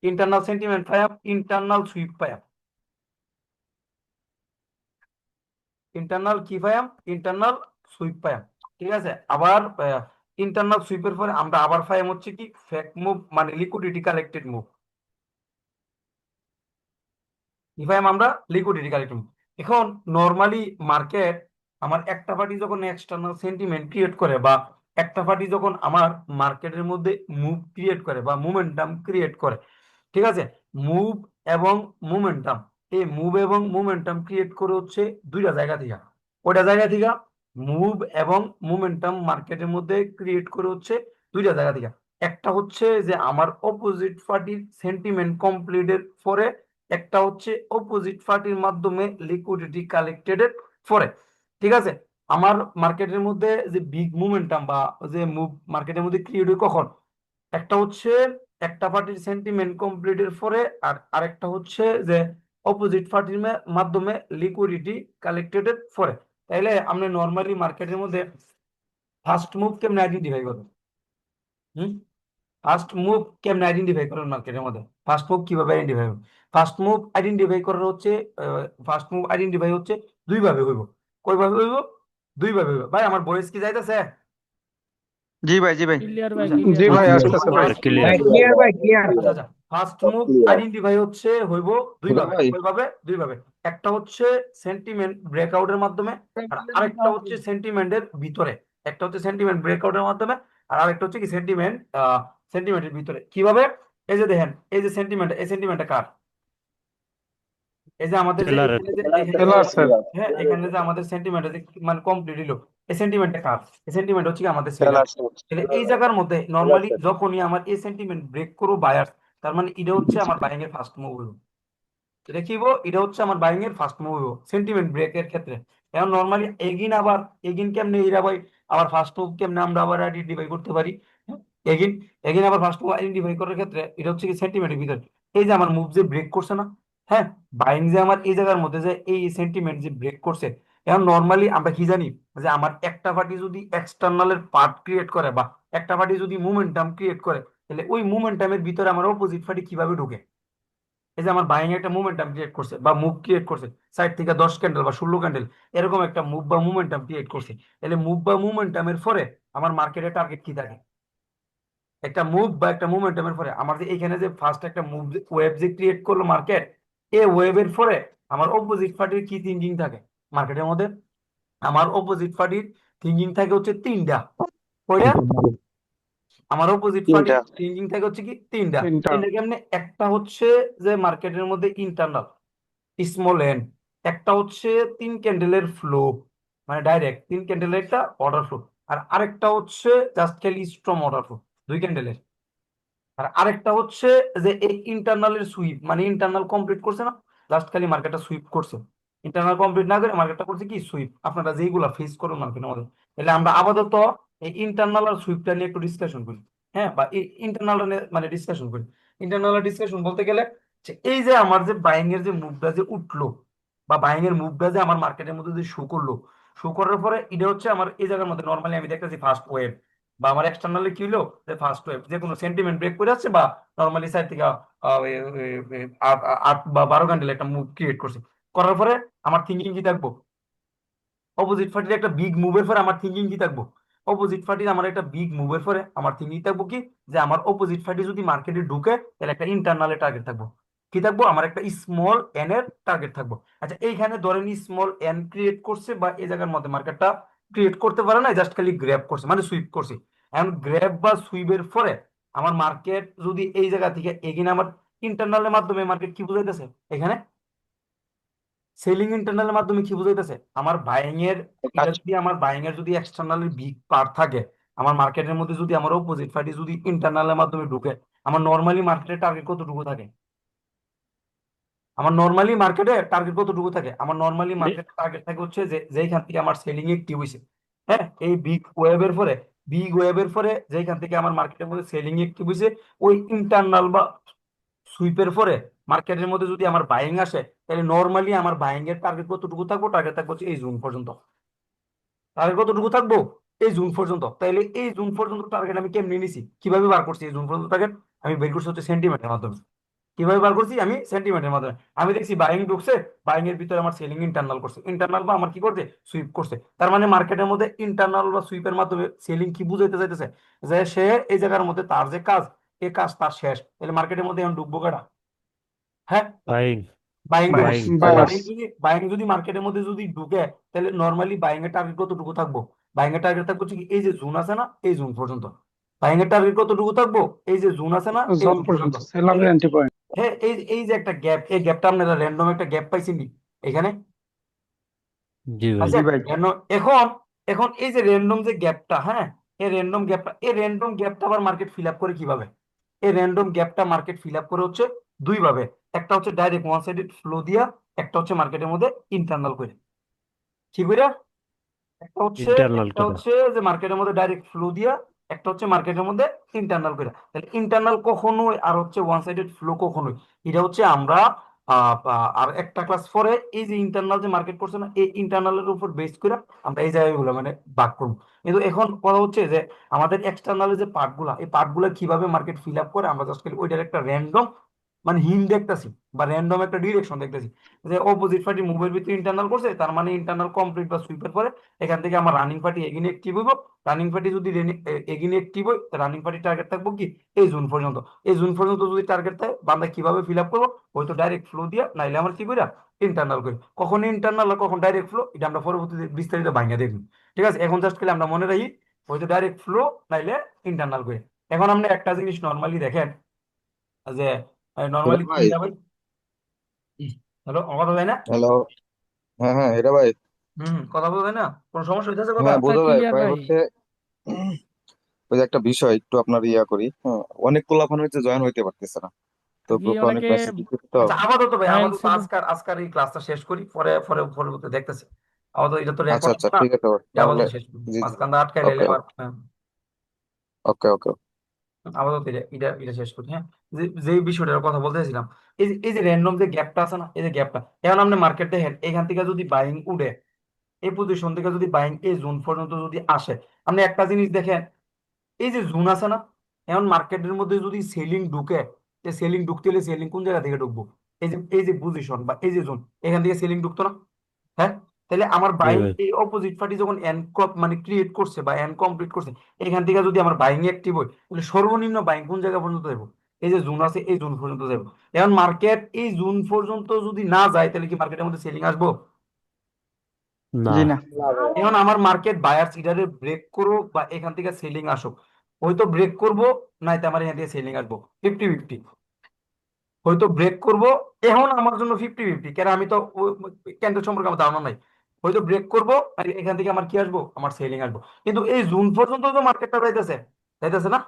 Speaker 1: ইন্টারনাল সেন্টিমেন্ট পাইয়াম, ইন্টারনাল সুইপ পাইয়াম। ইন্টারনাল কি পাইয়াম? Internal sweep পাইয়াম। ঠিক আছে, আবার ইন্টারনাল সুইপের পরে আমরা আবার পাইয়াম হচ্ছে কি ফেক মুভ, মানে লিকুইডিটি কালেক্টেড মুভ। কি পাইয়াম আমরা? Liquidity collected move. এখন নর্মালি মার্কেট আমার একটা পার্টি যখন এক্সটার্নাল সেন্টিমেন্ট ক্রিয়েট করে, বা একটা পার্টি যখন আমার মার্কেটের মধ্যে মুভ ক্রিয়েট করে বা মোমেন্টাম ক্রিয়েট করে, ঠিক আছে, মুভ এবং মোমেন্টাম, এই মুভ এবং মোমেন্টাম ক্রিয়েট করে হচ্ছে দুইটা জায়গা থেকে। ওইটা জায়গা থেকে মুভ এবং মোমেন্টাম মার্কেটের মধ্যে ক্রিয়েট করে হচ্ছে দুইটা জায়গা থেকে। একটা হচ্ছে যে আমার অপোজিট পার্টির সেন্টিমেন্ট কমপ্লিটের পরে, একটা হচ্ছে অপোজিট পার্টির মাধ্যমে লিকুইডিটি কালেক্টেডের পরে। ঠিক আছে, আমার মার্কেটের মধ্যে যে বিগ মোমেন্টাম বা যে মুভ মার্কেটের মধ্যে ক্রিয়েট হয় কখন? একটা হচ্ছে একটা পার্টির সেন্টিমেন্ট কমপ্লিটের পরে, আর আরেকটা হচ্ছে যে অপোজিট পার্টির মাধ্যমে লিকুইডিটি কালেক্টেডের পরে। তাইলে আমরা নর্মালি মার্কেটের মধ্যে ফার্স্ট মুভ কেমনে আইডেন্টিফাই করবো? ফার্স্ট মুভ কেমনে আইডেন্টিফাই করবেন মার্কেটের মধ্যে? ফার্স্ট মুভ কিভাবে আইডেন্টিফাই করবেন? ফার্স্ট মুভ আইডেন্টিফাই করার হচ্ছে ফার্স্ট মুভ আইডেন্টিফাই হচ্ছে দুইভাবে হইব। কয়ভাবে হইব? দুইভাবে হইব। ভাই আমার ভয়েস কি যাইতেছে?
Speaker 3: জি ভাই, জি ভাই।
Speaker 2: ক্লিয়ার ভাই,
Speaker 1: আচ্ছা,
Speaker 2: ক্লিয়ার
Speaker 3: জি ভাই,
Speaker 1: ফার্স্ট
Speaker 3: আসতেছে ভাই।
Speaker 4: ক্লিয়ার
Speaker 2: ক্লিয়ার ভাই, ক্লিয়ার।
Speaker 1: আচ্ছা আচ্ছা, ফার্স্ট মুভ
Speaker 5: Clear.
Speaker 1: আইডেন্টিফাই হচ্ছে হইব দুইভাবে।
Speaker 5: ভাই।
Speaker 1: কয়ভাবে? দুইভাবে। একটা হচ্ছে সেন্টিমেন্ট ব্রেকআউটের মাধ্যমে, আর আরেকটা হচ্ছে সেন্টিমেন্টের ভিতরে। একটা হচ্ছে সেন্টিমেন্ট ব্রেকআউটের মাধ্যমে, আর আরেকটা হচ্ছে কি সেন্টিমেন্টের ভিতরে। কিভাবে? এই যে দেখেন, এই যে সেন্টিমেন্ট, এই সেন্টিমেন্টটা কার? এই যে আমাদের যে
Speaker 4: সেলার
Speaker 1: এখানে যে
Speaker 3: সেলার স্যার।
Speaker 1: হ্যাঁ, এখানে যে আমাদের সেন্টিমেন্ট যে মানে কমপ্লিট হলো, এই সেন্টিমেন্টটা কার? এই সেন্টিমেন্ট হচ্ছে কি আমাদের সেলার। তাহলে এই জায়গার মধ্যে নরমালি যখনই আমার এই সেন্টিমেন্ট ব্রেক করো বায়ার, তার মানে এটা হচ্ছে আমার বাইং এর ফার্স্ট মুভ হলো। এটা কি হইবো? এটা হচ্ছে আমার বাইং এর ফার্স্ট মুভ হইবো সেন্টিমেন্ট ব্রেকের ক্ষেত্রে। এখন নরমালি এগিন কেমনে এরা ভাই আবার ফার্স্ট মুভ কেমনে আমরা আবার আইডেন্টিফাই করতে পারি? এগিন এগিন আবার ফার্স্ট মুভ আইডেন্টিফাই করার ক্ষেত্রে এটা হচ্ছে কি সেন্টিমেন্টের ভিতরে। এই যে আমার মুভ যে ব্রেক করছে না, হ্যাঁ, বাইং যে আমার এই জায়গার মধ্যে যে এই সেন্টিমেন্ট যে ব্রেক করছে, এখন নরমালি আমরা কি জানি যে আমার একটা পার্টি যদি এক্সটার্নালের পার্ট ক্রিয়েট করে বা একটা পার্টি যদি মোমেন্টাম ক্রিয়েট করে, তাহলে ওই মোমেন্টামের ভিতরে আমার অপোজিট পার্টি কিভাবে ঢুকে? এই যে আমার বাইং একটা মোমেন্টাম ক্রিয়েট করছে বা মুভ ক্রিয়েট করছে, সাইড থেকে 10 ক্যান্ডেল বা 16 ক্যান্ডেল, এরকম একটা মুভ বা মোমেন্টাম ক্রিয়েট করছে। তাহলে মুভ বা মোমেন্টামের পরে আমার মার্কেটের টার্গেট কি থাকে? একটা মুভ বা একটা মোমেন্টামের পরে আমার যে এখানে যে ফার্স্ট একটা মুভ ওয়েভ যে ক্রিয়েট করলো মার্কেট, এই ওয়েভের পরে আমার অপোজিট পার্টির কি থিঙ্কিং থাকে মার্কেটের মধ্যে? আমার অপোজিট পার্টির থিঙ্কিং থাকে হচ্ছে তিনটা। কয়টা? আমার অপোজিট পার্টি
Speaker 3: তিনটা।
Speaker 1: থিঙ্কিং থাকে হচ্ছে কি তিনটা।
Speaker 3: তিনটা।
Speaker 1: তিনটা কেমনে? একটা হচ্ছে যে মার্কেটের মধ্যে ইন্টারনাল স্মল এন, একটা হচ্ছে 3 ক্যান্ডেলের ফ্লো, মানে ডাইরেক্ট 3 ক্যান্ডেলের একটা অর্ডার ফ্লো, আর আরেকটা হচ্ছে জাস্ট খালি স্ট্রং অর্ডার ফ্লো 2 ক্যান্ডেলের, আর আরেকটা হচ্ছে যে এই ইন্টারনালের সুইপ, মানে ইন্টারনাল কমপ্লিট করছে না, জাস্ট খালি মার্কেটটা সুইপ করছে। ইন্টারনাল কমপ্লিট না করে মার্কেটটা করছে কি সুইপ। আপনারা যেইগুলা ফেস করুন মার্কেটের মধ্যে, তাহলে আমরা আপাতত এই ইন্টারনাল আর সুইপটা নিয়ে একটু ডিসকাশন করি। হ্যাঁ, বা এই ইন্টারনাল মানে ডিসকাশন করি। ইন্টারনাল ডিসকাশন বলতে গেলে যে এই যে আমার যে বাইং এর যে মুভটা যে উঠলো, বা বাইং এর মুভটা যে আমার মার্কেটের মধ্যে যে শো করলো, শো করার পরে এটা হচ্ছে আমার এই জায়গার মধ্যে নর্মালি আমি দেখতেছি ফার্স্ট ওয়েভ, বা আমার এক্সটার্নালি কি হলো যে ফার্স্ট ওয়েভ, যে কোনো সেন্টিমেন্ট ব্রেক করে যাচ্ছে, বা নর্মালি সাইড থেকে 8 বা 12 ক্যান্ডেল একটা মুভ ক্রিয়েট করছে। করার পরে আমার থিঙ্কিং কি থাকবো? অপোজিট পার্টির একটা বিগ মুভের পরে আমার থিঙ্কিং কি থাকবো? অপোজিট পার্টির আমার একটা বিগ মুভের পরে আমার থিঙ্কিং থাকবো কি, যে আমার অপোজিট পার্টি যদি মার্কেটে ঢুকে তাহলে একটা ইন্টারনালে টার্গেট থাকবো। কি থাকবো? আমার একটা স্মল এন এর টার্গেট থাকবো। আচ্ছা, এইখানে ধরেন স্মল এন ক্রিয়েট করছে, বা এই জায়গার মধ্যে মার্কেটটা ক্রিয়েট করতে পারে না, জাস্ট খালি গ্র্যাব করছে মানে সুইপ করছে। এখন গ্র্যাব বা সুইপের পরে আমার মার্কেট যদি এই জায়গা থেকে এগিয়ে আমার ইন্টারনালের মাধ্যমে মার্কেট কি বুঝাইতেছে এখানে? সেলিং ইন্টারনালের মাধ্যমে কি বুঝাইতেছে? আমার বাইং এর এটা যদি আমার বাইং এর যদি এক্সটার্নালি বিগ পার্ট থাকে, আমার মার্কেটের মধ্যে যদি আমার অপোজিট পার্টি যদি ইন্টারনালের মাধ্যমে ঢুকে, আমার নর্মালি মার্কেটের টার্গেট কতটুকু থাকে? আমার নর্মালি মার্কেটে টার্গেট কতটুকু থাকে? আমার নর্মালি মার্কেট টার্গেট থাকে হচ্ছে যে যেইখান থেকে আমার সেলিং একটি হয়েছে, হ্যাঁ, এই বিগ ওয়েবের পরে যেখান থেকে আমার মার্কেটের মধ্যে সেলিং একটু বুঝে ওই ইন্টারনাল বা সুইপের পরে মার্কেটের মধ্যে যদি আমার বাইং আসে, তাহলে নর্মালি আমার বাইং এর টার্গেট কতটুকু থাকবো? টার্গেট থাকবো হচ্ছে এই জুন পর্যন্ত। টার্গেট কতটুকু থাকবো? এই জুন পর্যন্ত। তাইলে এই জুন পর্যন্ত টার্গেট আমি কেমনি নিছি, কিভাবে বার করছি? এই জুন পর্যন্ত টার্গেট আমি বের করছি হচ্ছে সেন্টিমেন্টের মাধ্যমে। কিভাবে বার করছি? আমি সেন্টিমেন্টের মাধ্যমে। আমি দেখছি বাইং ঢুকছে, বাইং এর ভিতরে আমার সেলিং ইন্টারনাল করছে, ইন্টারনাল বা আমার কি করছে, সুইপ করছে। তার মানে মার্কেটের মধ্যে ইন্টারনাল বা সুইপের মাধ্যমে সেলিং কি বুঝাইতে চাইতেছে? যে সে এই জায়গার মধ্যে তার যে কাজ, এই কাজ তার শেষ। তাহলে মার্কেটের মধ্যে এখন ডুববো কেডা? হ্যাঁ,
Speaker 4: বাইং
Speaker 1: বাইং ঢুকবো।
Speaker 4: Buying
Speaker 2: Buyers.
Speaker 1: বাইং যদি মার্কেটের মধ্যে যদি ঢুকে, তাহলে নর্মালি বাইং এর টার্গেট কতটুকু থাকবো? বাইং এর টার্গেট থাকবো হচ্ছে কি এই যে জুন আছে না, এই জুন পর্যন্ত। বাইং এর টার্গেট কতটুকু থাকবো? এই যে জুন আছে না, এই
Speaker 2: Zone
Speaker 1: জুন পর্যন্ত।
Speaker 2: পর্যন্ত সেলারের
Speaker 1: তাহলে
Speaker 2: এন্ট্রি পয়েন্ট।
Speaker 1: হ্যাঁ, এই যে একটা গ্যাপ, এই গ্যাপটা আপনারা র্যান্ডম একটা গ্যাপ পাইছেন নি এখানে?
Speaker 4: জি ভাই
Speaker 1: আচ্ছা,
Speaker 2: জি ভাই।
Speaker 1: এখন এখন এই যে র্যান্ডম যে গ্যাপটা, হ্যাঁ, এই র্যান্ডম গ্যাপটা আবার মার্কেট ফিল আপ করে কিভাবে? এই র্যান্ডম গ্যাপটা মার্কেট ফিল আপ করে হচ্ছে দুই ভাবে। একটা হচ্ছে ডাইরেক্ট ওয়ান সাইডেড ফ্লো দিয়া, একটা হচ্ছে মার্কেটের মধ্যে ইন্টারনাল করে। ঠিক বুঝা? একটা হচ্ছে
Speaker 4: ইন্টারনাল
Speaker 1: একটা
Speaker 4: করে
Speaker 1: হচ্ছে যে মার্কেটের মধ্যে ডাইরেক্ট ফ্লো দিয়া, একটা হচ্ছে মার্কেটের মধ্যে ইন্টারনাল করে। তাহলে ইন্টারনাল কখনোই আর হচ্ছে ওয়ান সাইডেড ফ্লো কখনোই, এটা হচ্ছে আমরা আর একটা ক্লাস পরে এই যে ইন্টারনাল যে মার্কেট করছে না, এই ইন্টারনালের উপর বেস করে আমরা এই জায়গাগুলো মানে ভাগ করবো। কিন্তু এখন কথা হচ্ছে যে আমাদের এক্সটার্নাল যে পার্টগুলা, এই পার্টগুলো কিভাবে মার্কেট ফিল আপ করে, আমরা জাস্ট খালি ওইটার একটা র্যান্ডম মানে হিম দেখতেছি বা র্যান্ডম একটা ডিরেকশন দেখতেছি। যে অপোজিট পার্টি মুভের ভিতরে ইন্টারনাল করছে, তার মানে ইন্টারনাল কমপ্লিট বা সুইপের পরে এখান থেকে আমার রানিং পার্টি এগিনে অ্যাক্টিভ হইব। রানিং পার্টি যদি এগিনে অ্যাক্টিভ হয়, রানিং পার্টি টার্গেট থাকবো কি এই জুন পর্যন্ত। এই জুন পর্যন্ত যদি টার্গেট থাকে, বান্দা কিভাবে ফিল আপ করবো? হয়তো ডাইরেক্ট ফ্লো দিয়া, নাইলে আমার কি কইরা ইন্টারনাল করি। কখন ইন্টারনাল আর কখন ডাইরেক্ট ফ্লো, এটা আমরা পরবর্তীতে বিস্তারিত ভাঙিয়ে দেখবো। ঠিক আছে, এখন জাস্ট খালি আমরা মনে রাখি হয়তো ডাইরেক্ট ফ্লো, নাইলে ইন্টারনাল করি। এখন আপনি একটা জিনিস নর্মালি দেখেন যে
Speaker 6: হ্যালো
Speaker 1: নর্মালি কি
Speaker 6: ভাই।
Speaker 1: হবে। হ্যালো, আমার কথা যায় না?
Speaker 6: হ্যালো। হ্যাঁ হ্যাঁ, এটা ভাই।
Speaker 1: কথা বলা যায় না? কোনো সমস্যা হইতেছে কথা?
Speaker 6: হ্যাঁ, বোঝা যায়
Speaker 3: ক্লিয়ার
Speaker 6: ভাই।
Speaker 3: ভাই।
Speaker 6: হচ্ছে ওই যে একটা বিষয় একটু আপনার করি, হ্যাঁ, অনেক পোলাপান হচ্ছে জয়েন হইতে পারতেছে না, তো
Speaker 3: জি
Speaker 6: গ্রুপে অনেক
Speaker 3: অনেকে
Speaker 6: মেসেজ দিচ্ছে তো।
Speaker 1: আচ্ছা, আপাতত ভাই,
Speaker 3: জয়েন্ট
Speaker 1: আপাতত
Speaker 3: ছিল।
Speaker 1: আজকার এই ক্লাসটা শেষ করি, পরে পরে পরবর্তী দেখতেছি। আপাতত এটা তো
Speaker 6: আচ্ছা
Speaker 1: রেকর্ড
Speaker 6: আচ্ছা,
Speaker 1: না,
Speaker 6: ঠিক আছে ভাই,
Speaker 1: এটা
Speaker 6: তাহলে।
Speaker 1: আপাতত শেষ করি,
Speaker 6: জি জি।
Speaker 1: মাঝখান দিয়ে আটকাই লাইলে
Speaker 6: ওকে
Speaker 1: আবার হ্যাঁ।
Speaker 6: ওকে ওকে।
Speaker 1: আপাতত এটা শেষ করি, হ্যাঁ। যে বিষয়টার কথা বলতেছিলাম, এই যে র্যান্ডম যে গ্যাপটা আছে না, এই যে গ্যাপটা, এখন আপনি মার্কেট দেখেন এখান থেকে যদি বাইং উঠে, এই পজিশন থেকে যদি বাইং এই জোন পর্যন্ত যদি আসে, আপনি একটা জিনিস দেখেন, এই যে জোন আছে না, এখন মার্কেটের মধ্যে যদি সেলিং ঢুকে, সেলিং ঢুকতে হলে সেলিং কোন জায়গা থেকে ঢুকবো? এই যে পজিশন বা এই যে জোন, এখান থেকে সেলিং ঢুকতো না? হ্যাঁ, তাহলে আমার
Speaker 4: জি
Speaker 1: বাইং
Speaker 4: ভাই
Speaker 1: এই অপোজিট পার্টি যখন এন মানে ক্রিয়েট করছে বা এন কমপ্লিট করছে, এখান থেকে যদি আমার বাইং অ্যাক্টিভ হয়, তাহলে সর্বনিম্ন বাইং কোন জায়গা পর্যন্ত যাবো? এই যে জোন আছে, এই জোন পর্যন্ত যাবো। এখন মার্কেট এই জোন পর্যন্ত যদি না যায়, তাহলে কি মার্কেটের মধ্যে সেলিং আসবো?
Speaker 4: না
Speaker 2: জি না।
Speaker 5: না ভাই।
Speaker 1: এখন আমার মার্কেট বায়ার সিডারে ব্রেক করো বা এখান থেকে সেলিং আসুক, হয়তো ব্রেক করবো, নাইতে আমার এখান থেকে সেলিং আসবো। 50-50, হয়তো ব্রেক করব। এখন আমার জন্য 50-50, কেন আমি তো ক্যান্ডেল সম্পর্কে আমার ধারণা নাই। হয়তো ব্রেক করব, আর এখান থেকে আমার কি আসবো, আমার সেলিং আসবো। কিন্তু এই জুন পর্যন্ত তো মার্কেটটা যাইতেছে, যাইতেছে না?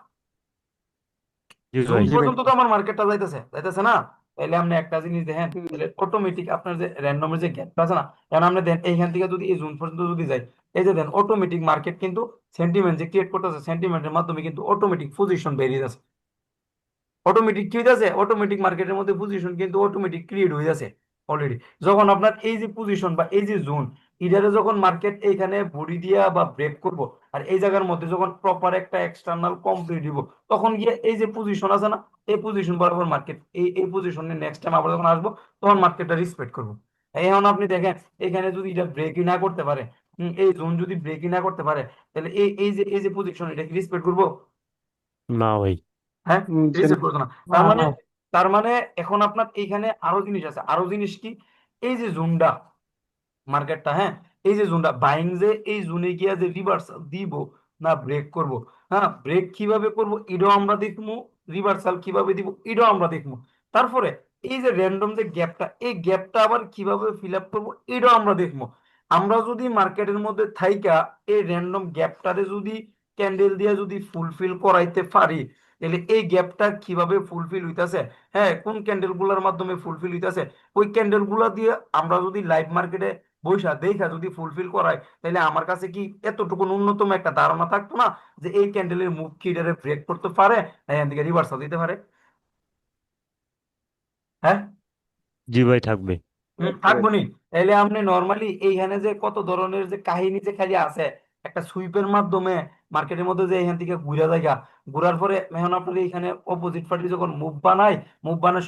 Speaker 4: জি
Speaker 1: জুন
Speaker 4: ভাই
Speaker 2: জি ভাই।
Speaker 1: পর্যন্ত তো আমার মার্কেটটা যাইতেছে, যাইতেছে না? তাহলে আপনি একটা জিনিস দেখেন, তাহলে অটোমেটিক আপনার যে র্যান্ডমের যে গ্যাপটা আছে না, এখন আপনি দেন এইখান থেকে যদি এই জুন পর্যন্ত যদি যাই, এই যে দেন অটোমেটিক মার্কেট কিন্তু সেন্টিমেন্ট যে ক্রিয়েট করতেছে, সেন্টিমেন্টের মাধ্যমে কিন্তু অটোমেটিক পজিশন বেরিয়ে যাচ্ছে। অটোমেটিক কি হইতাছে, অটোমেটিক মার্কেটের মধ্যে পজিশন কিন্তু অটোমেটিক ক্রিয়েট হয়ে যাচ্ছে অলরেডি। যখন আপনার এই যে পজিশন বা এই যে জোন, ইধারে যখন মার্কেট এইখানে বডি দিয়া বা ব্রেক করব, আর এই জায়গার মধ্যে যখন প্রপার একটা এক্সটার্নাল কমপ্লিট দিব, তখন গিয়ে এই যে পজিশন আছে না, এই পজিশন বরাবর মার্কেট এই পজিশনে নেক্সট টাইম আবার যখন আসবো, তখন মার্কেটটা রেসপেক্ট করবো। এখন আপনি দেখেন এখানে যদি এটা ব্রেকই না করতে পারে, এই জোন যদি ব্রেকই না করতে পারে, তাহলে এই যে পজিশন, এটা কি রেসপেক্ট করবো?
Speaker 4: না ভাই
Speaker 1: হ্যাঁ,
Speaker 2: জি
Speaker 1: রিসেট
Speaker 2: না।
Speaker 1: করতো না।
Speaker 2: না
Speaker 1: তার মানে
Speaker 2: না।
Speaker 1: তার মানে এখন আপনার এইখানে আরো জিনিস আছে, আরো জিনিস কি, এই যে জোনটা মার্কেটটা, হ্যাঁ, এই যে জোনটা বাইং যে এই জোনে গিয়া যে রিভার্স দিব না ব্রেক করব, হ্যাঁ, ব্রেক কিভাবে করব এটাও আমরা দেখবো, রিভার্সাল কিভাবে দিব এটাও আমরা দেখবো। তারপরে এই যে র্যান্ডম যে গ্যাপটা, এই গ্যাপটা আবার কিভাবে ফিল আপ করবো এটাও আমরা দেখবো। আমরা যদি মার্কেটের মধ্যে থাইকা এই র্যান্ডম গ্যাপটারে যদি ক্যান্ডেল দিয়ে যদি ফুলফিল করাইতে পারি, তাহলে এই গ্যাপটা কিভাবে ফুলফিল হইতাছে, হ্যাঁ, কোন ক্যান্ডেল গুলার মাধ্যমে ফুলফিল হইতাছে, ওই ক্যান্ডেল গুলা দিয়ে আমরা যদি লাইভ মার্কেটে বৈশা দেখা যদি ফুলফিল করায়, তাহলে আমার কাছে কি এতটুকু ন্যূনতম একটা ধারণা থাকতো না যে এই ক্যান্ডেলের মুভ কি এটারে ব্রেক করতে পারে না এখান থেকে রিভার্সাল দিতে পারে? হ্যাঁ,
Speaker 4: জি ভাই, থাকবে।
Speaker 1: থাকবো নি। তাহলে আপনি নর্মালি এইখানে যে কত ধরনের যে কাহিনী যে খালি আছে, একটা সুইপের মাধ্যমে মার্কেটের মধ্যে যে এখান থেকে ঘুরা জায়গা, ঘুরার পরে এখন আপনার এইখানে অপোজিট পার্টি যখন মুভ বানায়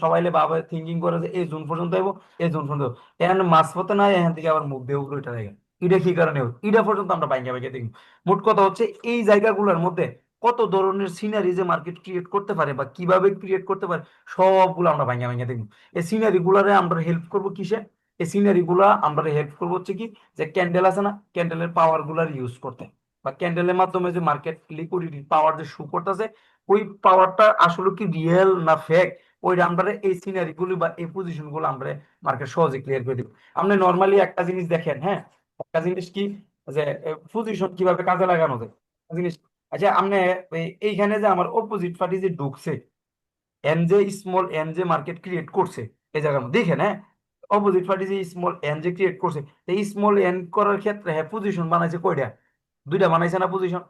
Speaker 1: সবাই ভাবে থিঙ্কিং করে যে এই জোন পর্যন্ত আইবো, এই জোন পর্যন্ত এখানে মাঝপথে নাই, এখান থেকে আবার মুভ দিয়ে উপরে উঠে জায়গা। এটা কি কারণে হয়? এটা পর্যন্ত আমরা বাইঙ্গা বাইঙ্গা দেখি। মোট কথা হচ্ছে এই জায়গাগুলোর মধ্যে কত ধরনের সিনারি যে মার্কেট ক্রিয়েট করতে পারে বা কিভাবে ক্রিয়েট করতে পারে, সবগুলো আমরা ভাঙা ভাঙা দেখবো। এই সিনারি গুলারে আমরা হেল্প করবো কিসে? এই সিনারি গুলা আমরা হেল্প করবো হচ্ছে কি, যে ক্যান্ডেল আছে না, ক্যান্ডেলের পাওয়ার গুলার ইউজ করতে, বা ক্যান্ডেলের মাধ্যমে যে মার্কেট লিকুইডিটি পাওয়ার যে শো করতেছে, ওই পাওয়ারটা আসলে কি রিয়েল না ফেক, ওইটা আমরা এই সিনারি গুলি বা এই পজিশন গুলো আমরা মার্কেট সহজে ক্লিয়ার করে দিব। আপনি নর্মালি একটা জিনিস দেখেন, হ্যাঁ, একটা জিনিস কি, যে পজিশন কিভাবে কাজে লাগানো যায় একটা জিনিস। আচ্ছা, আপনি এইখানে যে আমার অপোজিট পার্টি যে ঢুকছে, এন যে স্মল এন যে মার্কেট ক্রিয়েট করছে এই জায়গার মধ্যে দেখেন, হ্যাঁ, অপোজিট পার্টি যে স্মল এন যে ক্রিয়েট করছে, এই স্মল এন করার ক্ষেত্রে হ্যাঁ পজিশন বানাইছে কয়টা? দুইটা বানাইছে না পজিশন?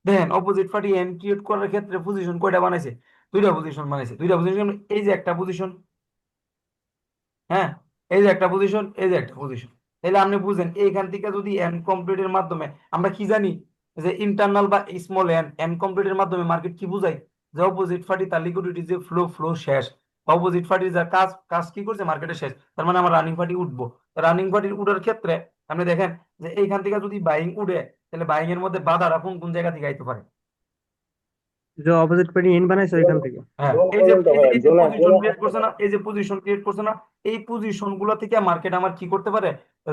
Speaker 1: দেখেন অপোজিট পার্টি এন ক্রিয়েট করার ক্ষেত্রে পজিশন কয়টা বানাইছে? দুইটা পজিশন বানাইছে। দুইটা পজিশন, এই যে একটা পজিশন, হ্যাঁ, এই যে একটা পজিশন, এই যে একটা পজিশন। তাহলে আপনি বুঝেন এইখান থেকে যদি এন কমপ্লিটের মাধ্যমে আমরা কি জানি, যে ইন্টারনাল বা স্মল এন এন কমপ্লিটের মাধ্যমে মার্কেট কি বুঝাই, যে অপোজিট পার্টি তার লিকুইডিটি যে ফ্লো শেষ, অপোজিট পার্টির যা কাজ কাজ কি করছে মার্কেটে শেষ, তার মানে আমার রানিং পার্টি উঠবো। রানিং পার্টির উঠার ক্ষেত্রে আপনি দেখেন যে এইখান থেকে যদি বাইং উঠে, তাহলে বাইং এর মধ্যে বাধারা কোন কোন জায়গা থেকে আইতে পারে?
Speaker 7: যে অপোজিট পার্টি এন বানাইছে ওইখান থেকে।
Speaker 1: হ্যাঁ,
Speaker 5: জোন
Speaker 1: এই যে
Speaker 5: পর্যন্ত
Speaker 1: এই যে
Speaker 5: ভাইয়া,
Speaker 1: এই যে
Speaker 5: জোনে
Speaker 1: পজিশন ক্রিয়েট করছে না, এই যে পজিশন ক্রিয়েট করছে না, এই পজিশন গুলো থেকে মার্কেট আমার কি করতে পারে?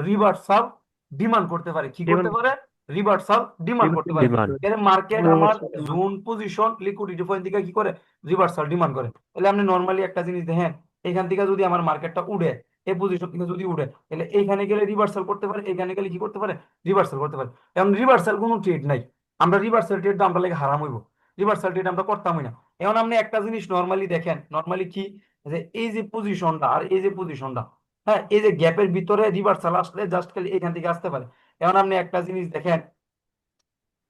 Speaker 1: রিভার্সাল ডিমান্ড করতে পারে। কি করতে
Speaker 7: ডিমান্ড
Speaker 1: পারে? রিভার্সাল ডিমান্ড করতে পারে।
Speaker 4: ডিমান্ড।
Speaker 1: এর মার্কেট আমার জোন পজিশন লিকুইডিটি পয়েন্ট থেকে কি করে? রিভার্সাল ডিমান্ড করে। তাহলে আপনি নর্মালি একটা জিনিস দেখেন, এখান থেকে যদি আমার মার্কেটটা উঠে, এই পজিশন থেকে যদি উঠে, তাহলে এইখানে গেলে রিভার্সাল করতে পারে, এখানে গেলে কি করতে পারে? রিভার্সাল করতে পারে। এখন রিভার্সাল কোনো ট্রেড নাই, আমরা রিভার্সাল ট্রেড আমরা লাগে হারাম হইব, রিভার্সাল ট্রেড আমরা করতামই না। এখন আপনি একটা জিনিস নর্মালি দেখেন, নর্মালি কি, যে এই যে পজিশনটা আর এই যে পজিশনটা, হ্যাঁ, এই যে গ্যাপের ভিতরে রিভার্সাল আসলে জাস্ট খালি এখান থেকে আসতে পারে। এখন আপনি একটা জিনিস দেখেন,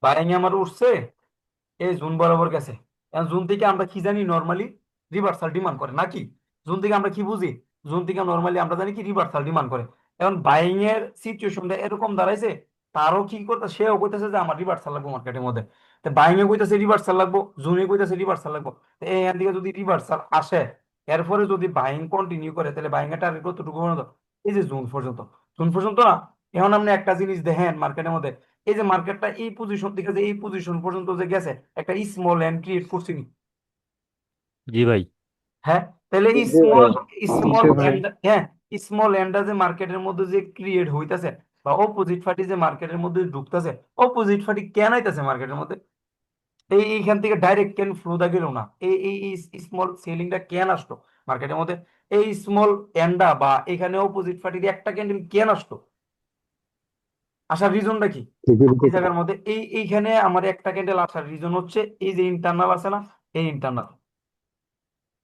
Speaker 1: বাইং আমার উঠছে, এই জুন বরাবর গেছে। এখন জুন থেকে আমরা কি জানি, নর্মালি রিভার্সাল ডিমান্ড করে নাকি? জুন থেকে আমরা কি বুঝি? জুন থেকে নর্মালি আমরা জানি কি রিভার্সাল ডিমান্ড করে। এখন বাইং এর সিচুয়েশনটা এরকম দাঁড়াইছে, তারও কি করতে, সেও কইতেছে যে আমার রিভার্সাল লাগবে মার্কেটের মধ্যে। তো বাইং এ কইতেছে রিভার্সাল লাগবো, জুনে কইতেছে রিভার্সাল লাগবো। তো এখান থেকে যদি রিভার্সাল আসে, এরপরে যদি বাইং কন্টিনিউ করে, তাহলে বাইং এর টার্গেট কতটুকু পর্যন্ত? এই যে জুন পর্যন্ত, জুন পর্যন্ত না। এখন আপনি একটা জিনিস দেখেন মার্কেটের মধ্যে, এই যে মার্কেটটা এই পজিশন থেকে যে এই পজিশন পর্যন্ত যে গেছে, একটা স্মল এন্ড ক্রিয়েট করছি নি?
Speaker 4: জি ভাই।
Speaker 1: হ্যাঁ, তাহলে এই
Speaker 5: জি
Speaker 1: স্মল
Speaker 5: ভাইয়া।
Speaker 1: স্মল
Speaker 7: জি ভাই।
Speaker 1: এন্ড, হ্যাঁ, স্মল এন্ডটা যে মার্কেটের মধ্যে যে ক্রিয়েট হইতাছে, বা অপোজিট পার্টি যে মার্কেটের মধ্যে ঢুকতেছে, অপোজিট পার্টি কেন আইতাছে মার্কেটের মধ্যে? এইখান থেকে ডাইরেক্ট কেন ফ্লোটা গেল না? এই স্মল সেলিংটা কেন আসলো মার্কেটের মধ্যে? এই স্মল এন্ডা বা এখানে অপোজিট পার্টির একটা ক্যান্ডেল কেন আসলো? আসার রিজনটা কি? এই জায়গার মধ্যে এইখানে আমার একটা ক্যান্ডেল আসার রিজন হচ্ছে এই যে ইন্টারনাল আছে না, এই ইন্টারনাল,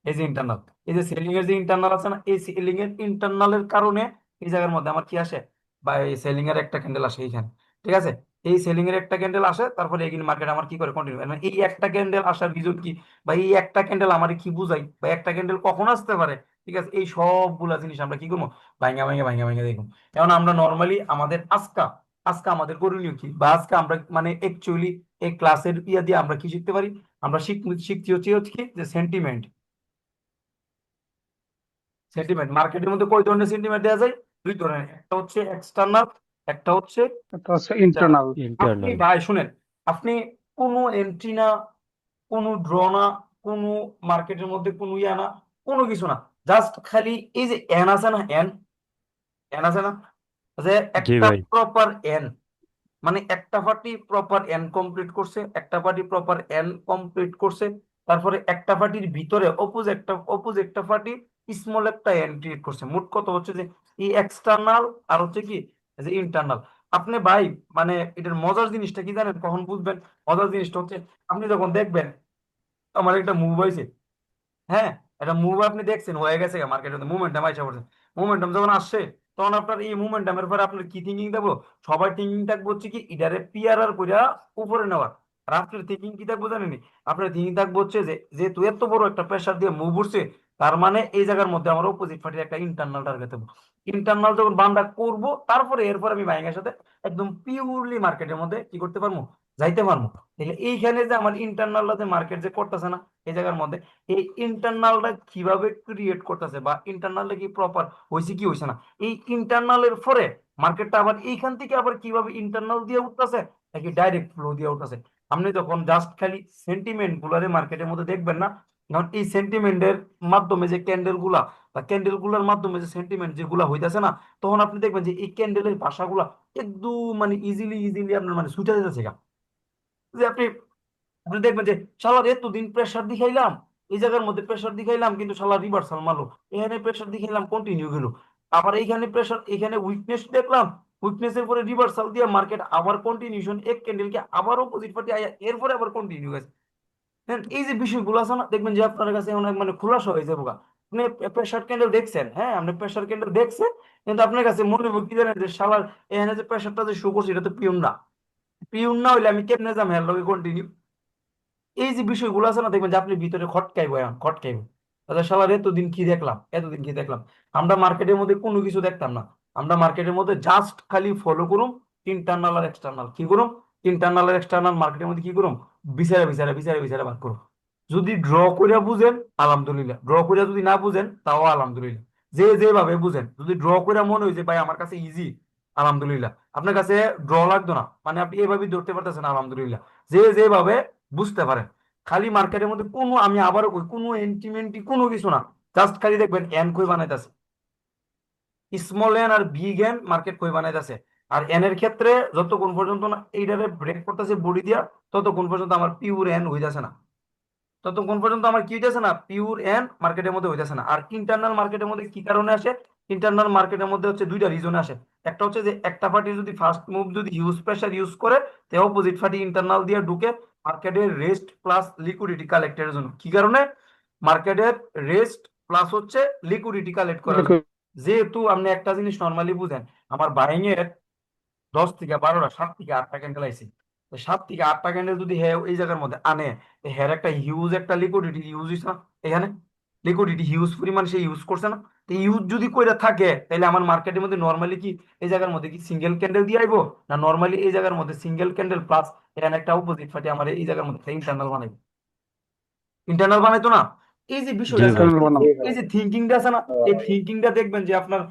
Speaker 1: এই যে ইন্টারনাল, এই যে সেলিং এর যে ইন্টারনাল আছে না, এই সেলিং এর ইন্টারনালের কারণে এই জায়গার মধ্যে আমার কি আসে, বা এই সেলিং এর একটা ক্যান্ডেল আসে এইখানে। ঠিক আছে, এই সেলিং এর একটা ক্যান্ডেল আসে, তারপরে এগিন মার্কেট আমার কি করে কন্টিনিউ, মানে এই একটা ক্যান্ডেল আসার রিজন কি, বা এই একটা ক্যান্ডেল আমার কি বুঝাই, বা একটা ক্যান্ডেল কখন আসতে পারে? ঠিক আছে, এই সবগুলা জিনিস আমরা কি করবো? ভাঙা ভাঙা ভাঙা ভাঙা দেখবো। এখন আমরা নর্মালি আমাদের আজকা আজকে আমাদের করণীয় কি, বা আজকে আমরা মানে অ্যাকচুয়ালি এই ক্লাসের ইয়া দিয়ে আমরা কি শিখতে পারি? আমরা শিখছি হচ্ছে কি, যে সেন্টিমেন্ট। সেন্টিমেন্ট মার্কেটের মধ্যে কয় ধরনের সেন্টিমেন্ট দেওয়া যায়? দুই ধরনের, একটা হচ্ছে এক্সটার্নাল, একটা হচ্ছে
Speaker 3: এটা হচ্ছে
Speaker 1: internal।
Speaker 3: ইন্টারনাল।
Speaker 1: আপনি
Speaker 4: ইন্টারনাল।
Speaker 1: ভাই শুনেন, আপনি কোনো এন্ট্রি না, কোনো ড্র না, কোনো মার্কেটের মধ্যে কোনো ইয়া না, কোনো কিছু না, জাস্ট খালি এই যে এন আছে না, এন এন আছে না, যে
Speaker 4: জি
Speaker 1: একটা
Speaker 4: ভাই।
Speaker 1: প্রপার এন, মানে একটা পার্টি প্রপার এন কমপ্লিট করছে, একটা পার্টি প্রপার এন কমপ্লিট করছে, তারপরে একটা পার্টির ভিতরে অপোজ একটা পার্টি স্মল একটা এন ক্রিয়েট করছে। মোট কত হচ্ছে যে এই এক্সটার্নাল আর হচ্ছে কি, যে ইন্টারনাল। আপনি ভাই মানে এটার মজার জিনিসটা কি জানেন, কখন বুঝবেন? মজার জিনিসটা হচ্ছে, আপনি যখন দেখবেন আমার একটা মুভ হয়েছে, হ্যাঁ, একটা মুভ আপনি দেখছেন হয়ে গেছে মার্কেটে, মুভমেন্টাম আইসা পড়ছে, মুভমেন্টাম যখন আসছে, তখন আপনার এই মোমেন্টামের পরে আপনার কি থিঙ্কিং থাকবো? সবাই থিঙ্কিং থাকবো হচ্ছে কি ইডারে পিয়ারার কইরা উপরে নেওয়ার। আর আপনার থিঙ্কিং কি থাকবো জানেনি? আপনার থিঙ্কিং থাকবো হচ্ছে যে যেহেতু এত বড় একটা প্রেশার দিয়ে মুভ উঠছে, তার মানে এই জায়গার মধ্যে আমার অপোজিট পার্টির একটা ইন্টারনাল টার্গেট দেবো। ইন্টারনাল যখন বান্দা করবো, তারপরে এরপর আমি বাইকের সাথে একদম পিওরলি মার্কেটের মধ্যে কি করতে পারবো? যাইতে পারবো। তাহলে এইখানে যে আমার ইন্টারনালটা যে মার্কেট যে করতেছে না এই জায়গার মধ্যে, এই ইন্টারনালটা কিভাবে ক্রিয়েট করতেছে বা ইন্টারনালটা কি প্রপার হয়েছে কি হয়েছে না, এই ইন্টারনালের পরে মার্কেটটা আবার এইখান থেকে আবার কিভাবে ইন্টারনাল দিয়ে উঠতেছে নাকি ডাইরেক্ট ফ্লো দিয়ে উঠতেছে। আপনি যখন জাস্ট খালি সেন্টিমেন্ট গুলারে মার্কেটের মধ্যে দেখবেন না, কারণ এই সেন্টিমেন্টের মাধ্যমে যে ক্যান্ডেল গুলা বা ক্যান্ডেল গুলার মাধ্যমে যে সেন্টিমেন্ট যেগুলা হইতাছে না, তখন আপনি দেখবেন যে এই ক্যান্ডেলের ভাষাগুলা একদম মানে ইজিলি ইজিলি আপনার মানে ছুটে যেতেছে গা। যে আপনি আপনি দেখবেন যে শালার এতদিন প্রেসার দেখাইলাম, এই জায়গার মধ্যে প্রেসার দেখাইলাম কিন্তু শালা রিভার্সাল মারলো, এখানে প্রেসার দেখাইলাম কন্টিনিউ গেল, আবার এইখানে প্রেসার, এখানে উইকনেস দেখলাম, উইকনেস এর পরে রিভার্সাল দিয়ে মার্কেট আবার কন্টিনিউশন এক ক্যান্ডেলকে আবার অপোজিট পার্টি আয়া এরপরে আবার কন্টিনিউ গেছে। হ্যাঁ, এই যে বিষয়গুলো আছে না, দেখবেন যে আপনার কাছে অনেক মানে খোলাসা হয়ে যাবে গা। আপনি প্রেসার ক্যান্ডেল দেখছেন, হ্যাঁ আপনি প্রেসার ক্যান্ডেল দেখছেন, কিন্তু আপনার কাছে মনে হবে কি জানেন যে শালার এখানে যে প্রেসারটা যে শো করছে এটা তো পিওর না। পিওর না হইলে আমি কেমনে যাম হ্যাঁ লগে কন্টিনিউ। এই যে বিষয়গুলো আছে না, দেখবেন যে আপনি ভিতরে খটকাইবো, এখন খটকাইবো। তাহলে সবার এতদিন কি দেখলাম, এতদিন কি দেখলাম, আমরা মার্কেটের মধ্যে কোনো কিছু দেখতাম না। আমরা মার্কেটের মধ্যে জাস্ট খালি ফলো করুম ইন্টারনাল আর এক্সটার্নাল, কি করুম ইন্টারনাল আর এক্সটার্নাল মার্কেটের মধ্যে কি করুম বিচারে বিচারে বিচারে বিচারে বার করুম। যদি ড্র করিয়া বুঝেন আলহামদুলিল্লাহ, ড্র করিয়া যদি না বুঝেন তাও আলহামদুলিল্লাহ। যে যেভাবে বুঝেন, যদি ড্র করিয়া মনে হয় যে ভাই আমার কাছে ইজি, আলহামদুলিল্লাহ আপনার কাছে ড্র লাগতো না, মানে আপনি এভাবেই ধরতে পারতেছেন, আলহামদুলিল্লাহ। যে যেভাবে বুঝতে পারেন, খালি মার্কেটের মধ্যে কোনো, আমি আবারও কই, কোনো এন্টিমেন্টি কোনো কিছু না, জাস্ট খালি দেখবেন এন কই বানাইতেছে, স্মল এন আর বিগ এন মার্কেট কই বানাইতেছে। আর এন এর ক্ষেত্রে যতক্ষণ পর্যন্ত না এইটারে ব্রেক করতেছে বডি দিয়া, ততক্ষণ পর্যন্ত আমার পিওর এন হইতাছে না, ততক্ষণ পর্যন্ত আমার কি হইতেছে না, পিওর এন্ড মার্কেটের মধ্যে হইতেছে না। আর ইন্টারনাল মার্কেটের মধ্যে কি কারণে আসে? ইন্টারনাল মার্কেটের মধ্যে হচ্ছে দুইটা রিজনে আসে। একটা হচ্ছে যে একটা পার্টি যদি ফার্স্ট মুভ যদি হিউজ প্রেসার ইউজ করে, তে অপোজিট পার্টি ইন্টারনাল দিয়ে ঢুকে মার্কেটের রেস্ট প্লাস লিকুইডিটি কালেক্টের জন্য। কি কারণে? মার্কেটের রেস্ট প্লাস হচ্ছে লিকুইডিটি কালেক্ট করার জন্য। যেহেতু আপনি একটা জিনিস নর্মালি বুঝেন, আমার বাইং এর 10 থেকে 12টা 7 থেকে 8টা ক্যান্ডেল আইছে, তো 7 থেকে 8টা ক্যান্ডেল যদি হ্যাঁ এই জায়গার মধ্যে আনে, তো হ্যার একটা হিউজ একটা লিকুইডিটি ইউজ হইছে না, এখানে লিকুইডিটি হিউজ পরিমাণ সে ইউজ করছে না। তো ইউজ যদি কইরা থাকে, তাহলে আমার মার্কেটের মধ্যে নর্মালি কি এই জায়গার মধ্যে কি সিঙ্গেল ক্যান্ডেল দিয়ে আইবো, না নর্মালি এই জায়গার মধ্যে সিঙ্গেল ক্যান্ডেল প্লাস এখানে একটা অপোজিট পার্টি আমার এই জায়গার মধ্যে ইন্টারনাল বানাইবো, ইন্টারনাল বানাইতো না। এই যে
Speaker 4: জি
Speaker 1: বিষয়টা আছে
Speaker 4: ভাই।
Speaker 1: না, এই যে থিঙ্কিংটা আছে না, এই থিঙ্কিংটা দেখবেন যে আপনার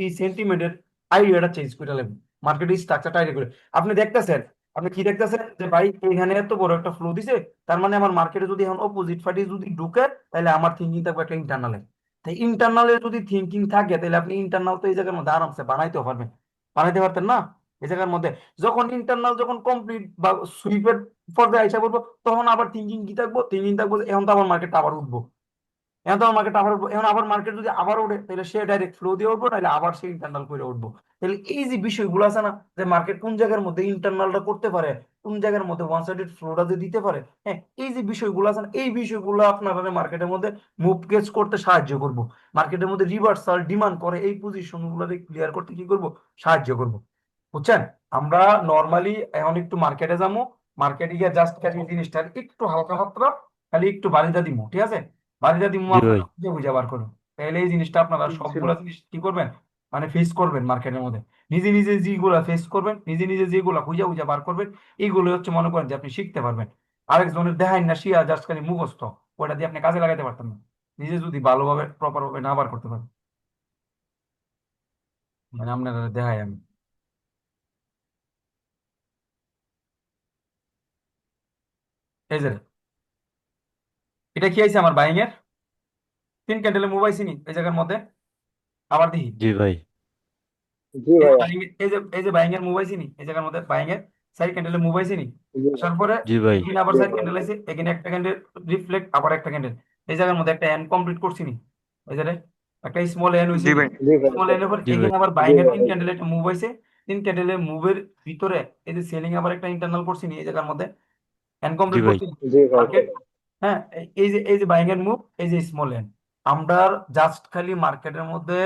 Speaker 1: এই সেন্টিমেন্টের আইডিয়াটা চেঞ্জ করে লাগবে, মার্কেটের স্ট্রাকচারটা আইডিয়া করে। আপনি দেখতেছেন, আপনি কি দেখতেছেন যে ভাই এখানে এত বড় একটা ফ্লো দিছে, তার মানে আমার মার্কেটে যদি এখন অপোজিট পার্টি যদি ঢুকে, তাহলে আমার থিঙ্কিং থাকবে একটা ইন্টারনালে। তাই ইন্টারনালের যদি থিঙ্কিং থাকে, তাহলে আপনি ইন্টারনাল তো এই জায়গার মধ্যে আরামসে বানাইতেও পারবেন, বানাইতে পারতেন না এই জায়গার মধ্যে। যখন ইন্টারনাল যখন কমপ্লিট বা সুইপের পর্যায়ে আইসা পড়বো, তখন আবার থিঙ্কিং কি থাকবো, থিঙ্কিং থাকবো যে এখন তো আমার মার্কেট আবার উঠবো, এখন তো আমার মার্কেট আবার উঠবো, এখন আবার মার্কেট যদি আবার ওঠে, তাহলে সে ডাইরেক্ট ফ্লো দিয়ে উঠবো, নাহলে আবার সে ইন্টারনাল করে উঠবো। তাহলে এই যে বিষয়গুলো আছে না, যে মার্কেট কোন জায়গার মধ্যে ইন্টারনালটা করতে পারে, কোন জায়গার মধ্যে ওয়ান সাইডেড ফ্লোটা যে দিতে পারে, হ্যাঁ এই যে বিষয়গুলো আছে না, এই বিষয়গুলো আপনার মার্কেটের মধ্যে মুভ কেজ করতে সাহায্য করবো। মার্কেটের মধ্যে রিভার্সাল ডিমান্ড করে এই পজিশন গুলোকে ক্লিয়ার করতে কি করবো, সাহায্য করবো। বুঝছেন? আমরা নর্মালি এখন একটু মার্কেটে যাবো, মার্কেটে গিয়ে জাস্ট খালি জিনিসটা একটু হালকা পাতলা খালি একটু বাড়িটা দিব, ঠিক আছে? বাড়িটা দিব,
Speaker 4: জি
Speaker 1: আপনারা
Speaker 4: ভাই।
Speaker 1: বুঝে বুঝে বার করুন। তাহলে এই জিনিসটা আপনারা সবগুলা জিনিস কি করবেন, মানে ফেস করবেন মার্কেটের মধ্যে, নিজে নিজে যেগুলা ফেস করবেন, নিজে নিজে যেগুলা বুঝা বুঝা বার করবেন, এইগুলো হচ্ছে মনে করেন যে আপনি শিখতে পারবেন। আরেকজনের দেখাই না শিয়া জাস্ট খালি মুখস্থ, ওটা দিয়ে আপনি কাজে লাগাতে পারতেন না, নিজে যদি ভালোভাবে প্রপার ভাবে না বার করতে পারেন। মানে আপনারা দেখাই আমি, এই যে এটা কি আছে আমার বাইং এর 3 ক্যান্ডেলে মুভ আইছিনি এই জায়গার মধ্যে, আবার দেখি
Speaker 4: জি ভাই।
Speaker 5: জি ভাইয়া।
Speaker 1: এই যে বাইং এর মুভ আইছিনি এই জায়গার মধ্যে, বাইং এর 4 ক্যান্ডেলে মুভ আইছিনি,
Speaker 5: জি
Speaker 1: আসার পরে
Speaker 4: জি ভাই।
Speaker 1: এখানে আবার 4 ক্যান্ডেল আছে, এখানে একটা ক্যান্ডেল রিফ্লেক্ট, আবার একটা ক্যান্ডেল, এই জায়গার মধ্যে একটা এন কমপ্লিট করছিনি, এই যে একটা স্মল এন
Speaker 3: জি
Speaker 1: হইছিনি,
Speaker 3: ভাই।
Speaker 5: জি ভাই।
Speaker 1: স্মল এন এর পর
Speaker 4: জি ভাই।
Speaker 1: এখানে আবার
Speaker 5: জি
Speaker 1: বাইং এর
Speaker 5: ভাই।
Speaker 1: 3 ক্যান্ডেল একটা মুভ হয়েছে, 3 ক্যান্ডেলের মুভের ভিতরে এই যে সেলিং আবার একটা ইন্টারনাল করছিনি এই জায়গার মধ্যে, এন
Speaker 4: জি
Speaker 1: কমপ্লিট
Speaker 4: ভাই।
Speaker 1: করছিনি
Speaker 5: জি ভাই।
Speaker 1: মার্কেট। হ্যাঁ, এই যে বাইং এর মুভ, এই যে স্মল এন, আমরা জাস্ট খালি মার্কেটের মধ্যে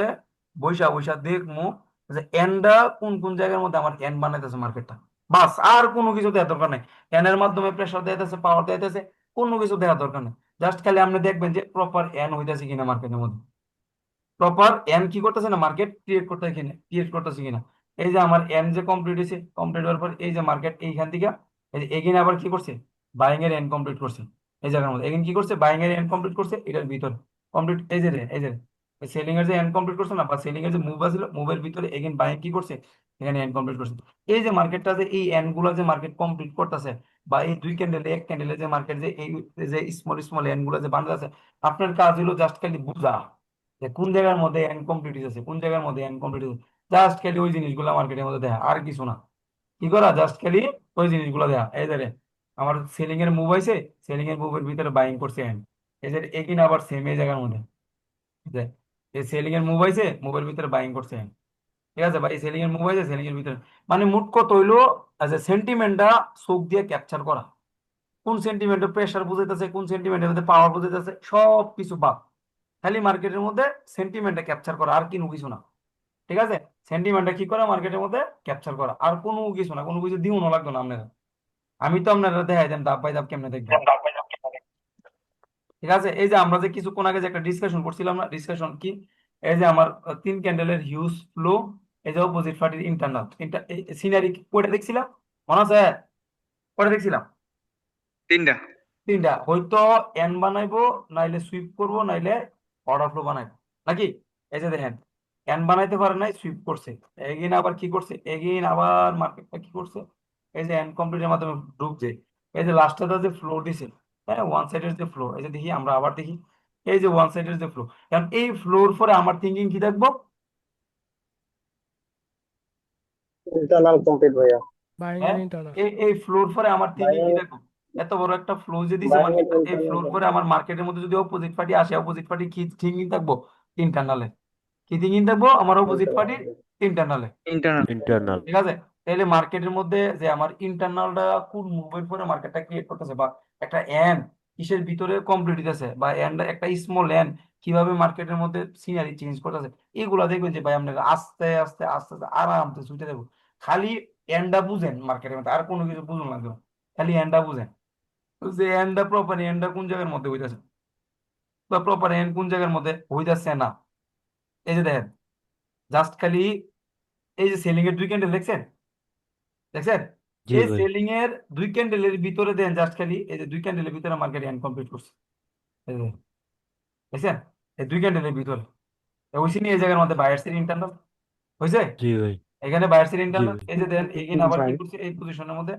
Speaker 1: বৈশা বৈশা দেখবো যে এনটা কোন কোন জায়গার মধ্যে আমার এন বানাইতেছে মার্কেটটা, বাস। আর কোনো কিছু দেওয়ার দরকার নেই। এনের মাধ্যমে প্রেসার দিতেছে, পাওয়ার দিতেছে, কোনো কিছু দেওয়ার দরকার নেই। জাস্ট খালি আপনি দেখবেন যে প্রপার এন হইতেছে কিনা মার্কেটের মধ্যে, প্রপার এন কি করতেছে না, মার্কেট ক্রিয়েট করতেছে কিনা, এই যে আমার এন যে কমপ্লিট হয়েছে, কমপ্লিট হওয়ার পর এই যে মার্কেট এইখান থেকে এই যে এগেইন আবার কি করছে, বাইং এর এন কমপ্লিট করছে। এই জায়গার মধ্যে এগেইন কি করছে, বাইং এর এন কমপ্লিট করছে এটার ভিতরে কমপ্লিট, এই যে সেলিং এর যে এন কমপ্লিট করছে না, বা সেলিং এর যে মুভ আছিল, মুভের ভিতরে এগেইন বাইং কি করছে, এখানে এন কমপ্লিট করছে। এই যে মার্কেটটা যে এই এন গুলা যে মার্কেট কমপ্লিট করতেছে, বা এই দুই ক্যান্ডেলে এক ক্যান্ডেলে যে মার্কেট যে এই যে স্মল স্মল এন গুলা যে বানাচ্ছে, আপনার কাজ হলো জাস্ট খালি বুঝা যে কোন জায়গার মধ্যে ইনকমপ্লিট আছে, কোন জায়গার মধ্যে ইনকমপ্লিট আছে। জাস্ট খালি ওই জিনিসগুলো মার্কেটের মধ্যে দেখা, আর কিছু না। কি করা, জাস্ট খালি ওই জিনিসগুলো দেখা। এই যে রে, আমার সেলিং এর মুভ হয়েছে, সেলিং এর মুভের ভিতরে বাইং করছে এন্ড, এই যে এগিন আবার সেম এই জায়গার মধ্যে যে এই সেলিং এর মুভ হয়েছে, মুভের ভিতরে বাইং করছে end। ঠিক আছে, বা এই সেলিং এর মুভ হয়েছে, সেলিং এর ভিতরে, মানে মোট কত হইলো, সেন্টিমেন্টটা চোখ দিয়ে ক্যাপচার করা, কোন সেন্টিমেন্টের প্রেশার বুঝাইতেছে, কোন সেন্টিমেন্টের মধ্যে পাওয়ার বুঝাইতেছে, সব কিছু বাদ, খালি মার্কেটের মধ্যে সেন্টিমেন্টটা ক্যাপচার করা, আর কোনো কিছু না। ঠিক আছে, সেন্টিমেন্টটা কি করা, মার্কেটের মধ্যে ক্যাপচার করা, আর কোনো কিছু না, কোনো কিছু দিও না, লাগতো না আপনারা। আমি তো আপনারা দেখাই দেন ধাপ বাই ধাপ কেমনে দেখবেন। ঠিক আছে, এই যে আমরা যে কিছুক্ষণ আগে যে একটা ডিসকাশন করছিলাম না, ডিসকাশন কি, এই যে আমার তিন ক্যান্ডেলের হিউজ ফ্লো, এই যে অপোজিট পার্টির ইন্টারনাল সিনারি কয়টা দেখছিলাম, মনে আছে, কয়টা দেখছিলাম, তিনটা। হয়তো এন বানাইবো, নাইলে সুইপ করবো, নাইলে অর্ডার ফ্লো বানাইবো, নাকি। এই যে দেখেন, এন বানাইতে পারে নাই, সুইপ করছে, এগেইন আবার কি করছে, এগেইন আবার মার্কেটটা কি করছে, এই যে এন কমপ্লিটের মাধ্যমে ঢুকছে, এই যে লাস্টটা যে ফ্লো দিছে, হ্যাঁ ওয়ান সাইডের যে ফ্লো, এই যে দেখি আমরা আবার দেখি, এই যে ওয়ান সাইডের যে ফ্লো, কারণ এই ফ্লোর পরে আমার থিঙ্কিং কি থাকবো,
Speaker 5: ইন্টারনাল কমপ্লিট ভাইয়া।
Speaker 1: হ্যাঁ এই ফ্লোর পরে আমার থিঙ্কিং কি দেখো, এত বড় একটা ফ্লো যে দিছে
Speaker 5: বাইরে
Speaker 1: মার্কেট, এই
Speaker 5: ইন্টারনাল
Speaker 1: ফ্লোর পরে আমার মার্কেটের মধ্যে যদি অপোজিট পার্টি আসে, অপোজিট পার্টি কি থিঙ্কিং থাকবো, ইন্টারনালে কি থিঙ্কিং থাকবো, আমার অপোজিট পার্টির ইন্টারনালে।
Speaker 4: ইন্টারনাল।
Speaker 1: ঠিক আছে, তাহলে মার্কেটের মধ্যে যে আমার ইন্টারনালটা কোন মুভের পরে মার্কেটটা ক্রিয়েট করতেছে, বা একটা এন কিসের ভিতরে কমপ্লিট হইতেছে, বা এন একটা স্মল এন কিভাবে মার্কেটের মধ্যে সিনারি চেঞ্জ করতেছে, এগুলা দেখবেন যে ভাই আপনাকে আস্তে আস্তে আস্তে আস্তে আরামসে ছুটে দেবো। খালি এন্ডা বুঝেন মার্কেটের মধ্যে, আর কোনো কিছু বুঝুন লাগবে না, খালি এন্ডা বুঝেন যে এন্ডা প্রপার এন্ডা কোন জায়গার মধ্যে হইতেছে, বা প্রপার এন্ড কোন জায়গার মধ্যে হইতেছে না। এই যে দেখেন, জাস্ট খালি এই যে সেলিং এর দুই ক্যান্ডেল দেখছেন, দেখছেন,
Speaker 4: জি
Speaker 1: এই
Speaker 4: ভাই।
Speaker 1: সেলিং এর দুই ক্যান্ডেলের ভিতরে দেন, জাস্ট খালি এই যে দুই ক্যান্ডেলের ভিতরে মার্কেট এন্ড কমপ্লিট করছে, এই যে দেখছেন, এই দুই ক্যান্ডেলের ভিতরে ওইসি নিয়ে এই জায়গার মধ্যে বায়ার্সের ইন্টারনাল হয়েছে,
Speaker 4: জি ভাই।
Speaker 1: এখানে বায়ার্সের
Speaker 4: জি
Speaker 1: ইন্টারনাল,
Speaker 4: ভাই।
Speaker 1: এই যে দেন এগেইন আবার কি
Speaker 7: ভাই
Speaker 1: করছে এই পজিশনের মধ্যে,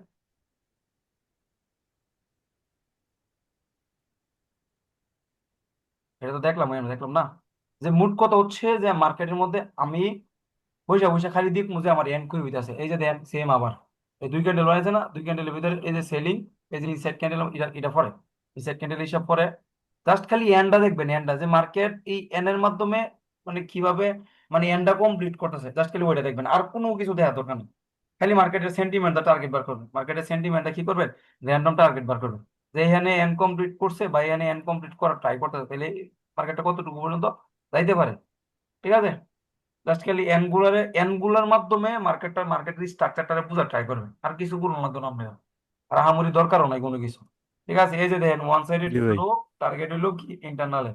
Speaker 1: এটা তো দেখলাম, আমি দেখলাম না, যে মুড কত হচ্ছে যে মার্কেটের মধ্যে আমি বৈশা বৈশা খালি দিক মুজে আমার এন্ড কই হইতাছে, এই যে দেন সেম আবার এই দুই ক্যান্ডেল বানাইছে না, দুই ক্যান্ডেলের ভিতরে এই যে সেলিং, এই যে সেট ক্যান্ডেল, এটা এটা পরে এই সেট ক্যান্ডেল হিসাব পরে, জাস্ট খালি এন্ডটা দেখবেন, এন্ডটা যে মার্কেট এই এন এর মাধ্যমে মানে কিভাবে মানে এন্ডটা কমপ্লিট করতেছে, জাস্ট খালি ওইটা দেখবেন, আর কোনো কিছু দেখা দরকার নেই। খালি মার্কেটের সেন্টিমেন্টটা টার্গেট বার করবেন, মার্কেটের সেন্টিমেন্টটা কি করবেন, র্যান্ডম টার্গেট বার করবেন, যে এখানে এন কমপ্লিট করছে বা এখানে এন কমপ্লিট করার ট্রাই করতেছে, তাহলে মার্কেটটা কতটুকু পর্যন্ত যাইতে পারে। ঠিক আছে, জাস্ট খালি এনগুলার মাধ্যমে মার্কেটের স্ট্রাকচারটা বোঝার ট্রাই করবেন, আর কিছু বলুন না তো নামে, আর আহামরি দরকারও নাই কোনো কিছু। ঠিক আছে, এই যে দেখেন ওয়ান সাইডেড
Speaker 4: জি ভাই।
Speaker 1: হলো, টার্গেট হলো কি ইন্টারনালে,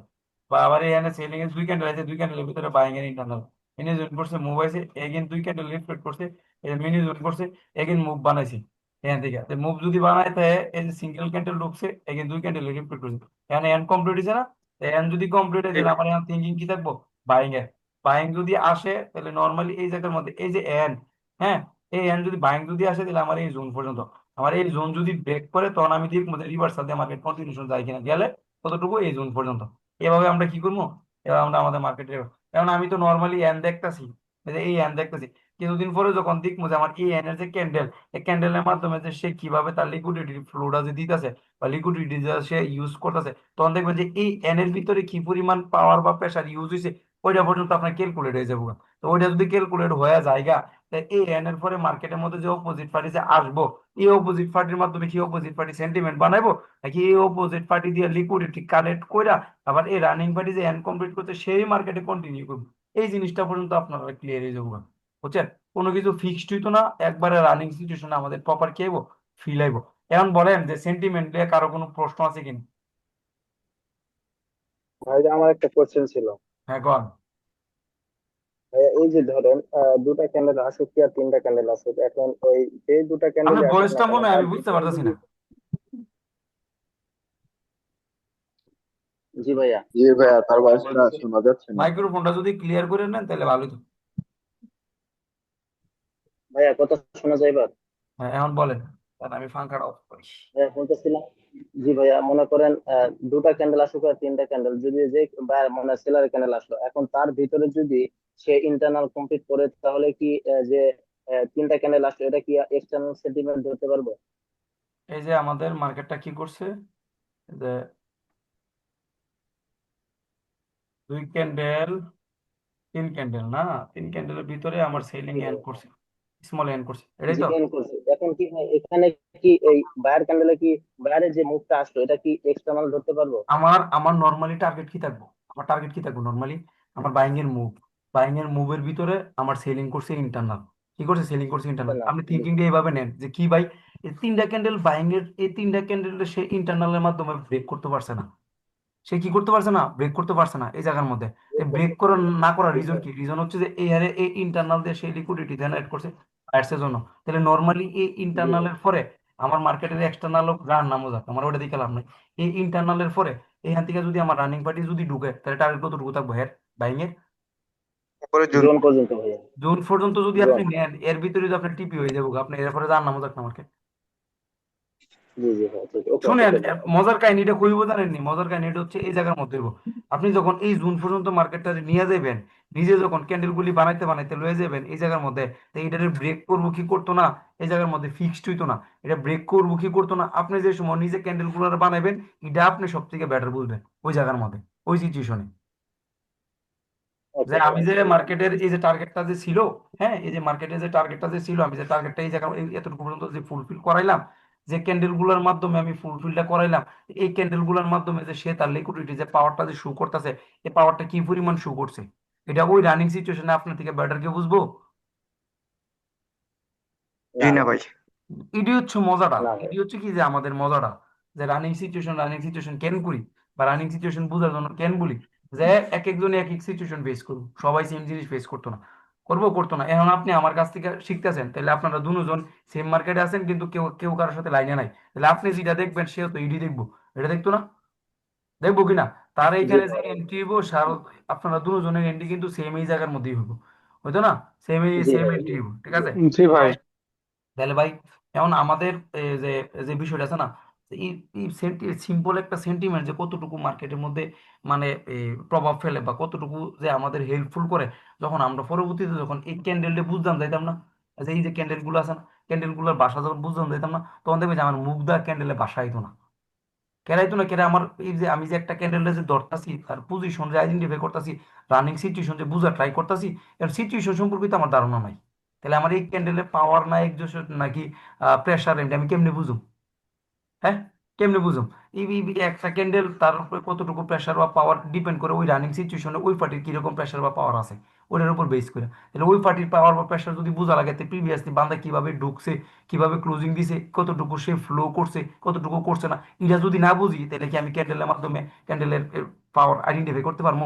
Speaker 1: বা আবার এখানে সেলিং এর দুই ক্যান্ডেল আছে, দুই ক্যান্ডেলের ভিতরে বাইং এর ইন্টারনাল, এনে জয়েন করছে মুভ আছে, এগেন দুই ক্যান্ডেল রিফ্লেক্ট করছে, এই মিনি জয়েন করছে, এগেন মুভ বানাইছে, এখান থেকে মুভ যদি বানায় তাহলে এই যে সিঙ্গেল ক্যান্ডেল ঢুকছে, এগেন দুই ক্যান্ডেল রিফ্লেক্ট করছে, এখানে এন কমপ্লিট হয়েছে না, এন যদি কমপ্লিট হয়ে যায় আমার এখন থিঙ্কিং কি থাকবো, বাইং এর, বাইং যদি আসে তাহলে নর্মালি এই জায়গার মধ্যে এই যে এন, হ্যাঁ এই এন যদি বাইং যদি আসে তাহলে আমার এই জোন পর্যন্ত, আমার এই জোন যদি ব্রেক করে তখন আমি দেখবো যে রিভার্সাল দিয়ে মার্কেট কন্টিনিউশন যায় কিনা, গেলে কতটুকু এই জোন পর্যন্ত। এভাবে আমরা কি করবো, এভাবে আমরা আমাদের মার্কেটে, কারণ আমি তো নর্মালি এন দেখতেছি, এই এন দেখতেছি, কিছুদিন পরে যখন দেখবো যে আমার এই এন এর যে ক্যান্ডেল, এই ক্যান্ডেলের মাধ্যমে যে সে কিভাবে তার লিকুইডিটি ফ্লোটা যে দিতেছে বা লিকুইডিটি যে সে ইউজ করতেছে, তখন দেখবেন যে এই এন এর ভিতরে কি পরিমাণ পাওয়ার বা প্রেসার ইউজ হয়েছে, ওইটা পর্যন্ত আপনার ক্যালকুলেট হয়ে যাবো। তো ওইটা যদি ক্যালকুলেট হয়ে জায়গা, এই এন এর পরে মার্কেটের মধ্যে যে অপোজিট পার্টি যে আসবো, এই অপোজিট পার্টির মাধ্যমে কি অপোজিট পার্টি সেন্টিমেন্ট বানাইবো, নাকি এই অপোজিট পার্টি দিয়ে লিকুইডিটি কালেক্ট কইরা আবার এই রানিং পার্টি যে এন কমপ্লিট করতে সেই মার্কেটে কন্টিনিউ করবো, এই জিনিসটা পর্যন্ত আপনারা ক্লিয়ার হয়ে যাবো, বুঝছেন? কোনো কিছু ফিক্সড হইতো না, একবারে রানিং সিচুয়েশনে আমাদের প্রপার কি আইবো, ফিল আইবো। এখন বলেন যে সেন্টিমেন্ট নিয়ে কারো কোনো প্রশ্ন আছে কিনা?
Speaker 5: ভাই আমার একটা কোশ্চেন ছিল।
Speaker 1: হ্যাঁ, কন।
Speaker 5: এই যে ধরেন দুটা ক্যান্ডেল আসুক কি আর তিনটা ক্যান্ডেল আসুক, এখন ওই যে দুটা
Speaker 1: আপনার
Speaker 5: ক্যান্ডেলই আসুক না
Speaker 1: ভয়েসটা
Speaker 5: কেন
Speaker 1: মনে হয়
Speaker 5: তার
Speaker 1: আমি বুঝতে
Speaker 5: ভিতরে
Speaker 1: পারতেছি
Speaker 5: যদি,
Speaker 1: না।
Speaker 5: জি ভাইয়া,
Speaker 8: জি ভাইয়া, তার ভয়েসটা শোনা যাচ্ছে না।
Speaker 1: মাইক্রোফোনটা যদি ক্লিয়ার করে নেন তাহলে ভালোই তো।
Speaker 5: ভাইয়া কথা শোনা যায় এবার?
Speaker 1: হ্যাঁ, এখন বলেন, কারণ আমি ফাঙ্কাটা অফ করি।
Speaker 5: ভাইয়া বলতেছিলাম, জি ভাইয়া মনে করেন দুটা ক্যান্ডেল আসুক আর তিনটা ক্যান্ডেল, যদি যে মানে সেলার ক্যান্ডেল আসলো, এখন তার ভিতরে যদি সে ইন্টারনাল কমপ্লিট করে, তাহলে কি যে তিনটা ক্যান্ডেল আসলো এটা কি এক্সটার্নাল সেন্টিমেন্ট ধরতে পারবো?
Speaker 1: এই যে আমাদের মার্কেটটা কি করছে, যে দুই ক্যান্ডেল, তিন ক্যান্ডেল না, তিন ক্যান্ডেলের ভিতরে আমার সেলিং
Speaker 5: জি
Speaker 1: এন্ড
Speaker 5: ভাইয়া,
Speaker 1: করছে, স্মল এন্ড করছে, এটাই
Speaker 5: জি
Speaker 1: তো।
Speaker 5: এন্ড করছে। এখন কি ভাই এখানে কি এই বায়ার ক্যান্ডেলে কি বায়ারের যে মুভটা আসলো এটা কি এক্সটার্নাল ধরতে পারবো?
Speaker 1: আমার আমার নর্মালি টার্গেট কি থাকবো, আমার টার্গেট কি থাকবো নর্মালি, আমার বাইং এর মুভের ভিতরে আমার সেলিং করছে ইন্টারনাল, কি করছে, সেলিং করছে
Speaker 5: এটা
Speaker 1: ইন্টারনাল।
Speaker 5: না,
Speaker 1: আপনি থিঙ্কিংটা এইভাবে নেন যে কি ভাই, এই তিনটা ক্যান্ডেল বাইং এর, এই তিনটা ক্যান্ডেল সে ইন্টারনালের মাধ্যমে ব্রেক করতে পারছে না, সে কি করতে পারছে না, ব্রেক করতে পারছে না এই জায়গার মধ্যে।
Speaker 5: বের
Speaker 1: ব্রেক
Speaker 5: করতে
Speaker 1: করার
Speaker 5: পারবো।
Speaker 1: না করার
Speaker 5: জি
Speaker 1: রিজন
Speaker 5: ভাই,
Speaker 1: কি, রিজন হচ্ছে যে এই হারে এই ইন্টারনাল দিয়ে সেই লিকুইডিটি জেনারেট করছে বায়ার্সের জন্য। তাহলে নর্মালি এই
Speaker 5: জি ভাই,
Speaker 1: ইন্টারনালের পরে আমার মার্কেটের এক্সটার্নাল যার নামও যাক, আমার ওটা দিকে লাভ নাই। এই ইন্টারনালের পরে এখান থেকে যদি আমার রানিং পার্টি যদি ঢুকে, তাহলে টার্গেট কতটুকু থাকবো হের, বাইং এর
Speaker 6: তারপরে জুন।
Speaker 5: জোন পর্যন্ত ভাইয়া,
Speaker 1: জোন পর্যন্ত যদি আপনি
Speaker 5: জোন।
Speaker 1: নেন, এর ভিতরে যদি আপনার টিপি হয়ে যাবো, আপনি এরপরে যার নামও যাক না মার্কেট।
Speaker 5: জি জি ভাই, ঠিক, ওকে ওকে
Speaker 1: শুনেন,
Speaker 5: ঠিক আছে।
Speaker 1: মজার কাহিনীটা কইব জানেননি, মজার কাহিনীটা হচ্ছে এই জায়গার মধ্যে হইবো। আপনি যখন এই জুন পর্যন্ত মার্কেটটা নিয়ে যাবেন, নিজে যখন ক্যান্ডেল গুলি বানাইতে বানাইতে লয়ে যাবেন এই জায়গার মধ্যে, তো এটারে ব্রেক করবো কি করতো না, এই জায়গার মধ্যে ফিক্সড হইতো না, এটা ব্রেক করবো কি করতো না, আপনি যে সময় নিজে ক্যান্ডেল গুলো বানাবেন, এটা আপনি সব থেকে বেটার বুঝবেন ওই জায়গার মধ্যে, ওই সিচুয়েশনে। যে
Speaker 5: ওকে
Speaker 1: আমি
Speaker 5: ভাইয়া,
Speaker 1: যে
Speaker 5: ঠিক আছে।
Speaker 1: মার্কেটের এই যে টার্গেটটা যে ছিল, হ্যাঁ, এই যে মার্কেটের যে টার্গেটটা যে ছিল, আমি যে টার্গেটটা এই জায়গায় এতটুকু পর্যন্ত যে ফুলফিল করাইলাম, যে ক্যান্ডেল গুলোর মাধ্যমে আমি ফুলফিলটা করাইলাম, এই ক্যান্ডেল গুলোর মাধ্যমে যে সে তার লিকুইডিটি যে পাওয়ারটা যে শো করতেছে, এই পাওয়ারটা কি পরিমাণ শো করছে, এটা ওই রানিং সিচুয়েশনে আপনার থেকে বেটার কে বুঝবো?
Speaker 6: জি
Speaker 5: না
Speaker 6: না
Speaker 5: না
Speaker 6: ভাই।
Speaker 1: এটি হচ্ছে মজাটা,
Speaker 5: না ভাই,
Speaker 1: এটি হচ্ছে কি যে আমাদের মজাটা, যে রানিং সিচুয়েশন কেন করি, বা রানিং সিচুয়েশন বোঝার জন্য কেন বলি, যে এক একজনে এক এক সিচুয়েশন ফেস করুন, সবাই সেম জিনিস ফেস করতো না, করতো না। এখন আপনি আমার কাছ থেকে শিখতেছেন, তাহলে আপনারা দুজন সেম মার্কেটে আছেন, কিন্তু কেউ কেউ কারোর সাথে লাইনে নাই, তাহলে আপনি যেটা দেখবেন সেও তো ইডি দেখবো, এটা দেখতো না, দেখবো কিনা? তার
Speaker 5: জি
Speaker 1: এইখানে যে
Speaker 5: ভাই,
Speaker 1: এন্ট্রি হইব, আপনারা দুজনের এন্ট্রি কিন্তু সেম এই জায়গার মধ্যেই হইব, হইতো না?
Speaker 5: জি
Speaker 1: সেম
Speaker 5: ভাই,
Speaker 1: এন্ট্রি হইব, ঠিক
Speaker 5: জি
Speaker 1: আছে?
Speaker 3: জি ভাই।
Speaker 1: তাহলে ভাই, এখন আমাদের যে যে বিষয়টা আছে না, এই সিম্পল একটা সেন্টিমেন্ট যে কতটুকু মার্কেটের মধ্যে মানে প্রভাব ফেলে বা কতটুকু যে আমাদের হেল্পফুল করে, যখন আমরা পরবর্তীতে যখন এই ক্যান্ডেলটা বুঝতাম যাইতাম না, যে এই যে ক্যান্ডেল গুলো আছে না, ক্যান্ডেল গুলোর বাসা যখন বুঝতাম যাইতাম না, তখন দেখবে যে আমার মুখ দা ক্যান্ডেলে বাসা হইতো না, কেরাইতো না কেরা আমার, এই যে আমি যে একটা ক্যান্ডেলটা যে ধরতাছি, তার পজিশন যে আইডেন্টিফাই করতেছি, রানিং সিচুয়েশন যে বুঝা ট্রাই করতেছি, এর সিচুয়েশন সম্পর্কে তো আমার ধারণা নাই, তাহলে আমার এই ক্যান্ডেলের পাওয়ার না এক্সজস্ট নাকি প্রেশার, আমি কেমনে বুঝুম? হ্যাঁ, কেমনে বুঝুম? এই একটা ক্যান্ডেল তার উপরে কতটুকু প্রেশার বা পাওয়ার ডিপেন্ড করে ওই রানিং সিচুয়েশনে ওই পার্টির কিরকম প্রেশার বা পাওয়ার আছে, ওটার উপর বেস করে। তাহলে ওই পার্টির পাওয়ার বা প্রেশার যদি বোঝা লাগে, প্রিভিয়াসলি বান্দা কিভাবে ঢুকছে, কিভাবে ক্লোজিং দিছে, কতটুকু সে ফ্লো করছে, কতটুকু করছে না, এটা যদি না বুঝি, তাহলে কি আমি ক্যান্ডেলের মাধ্যমে ক্যান্ডেলের পাওয়ার আইডেন্টিফাই করতে পারবো?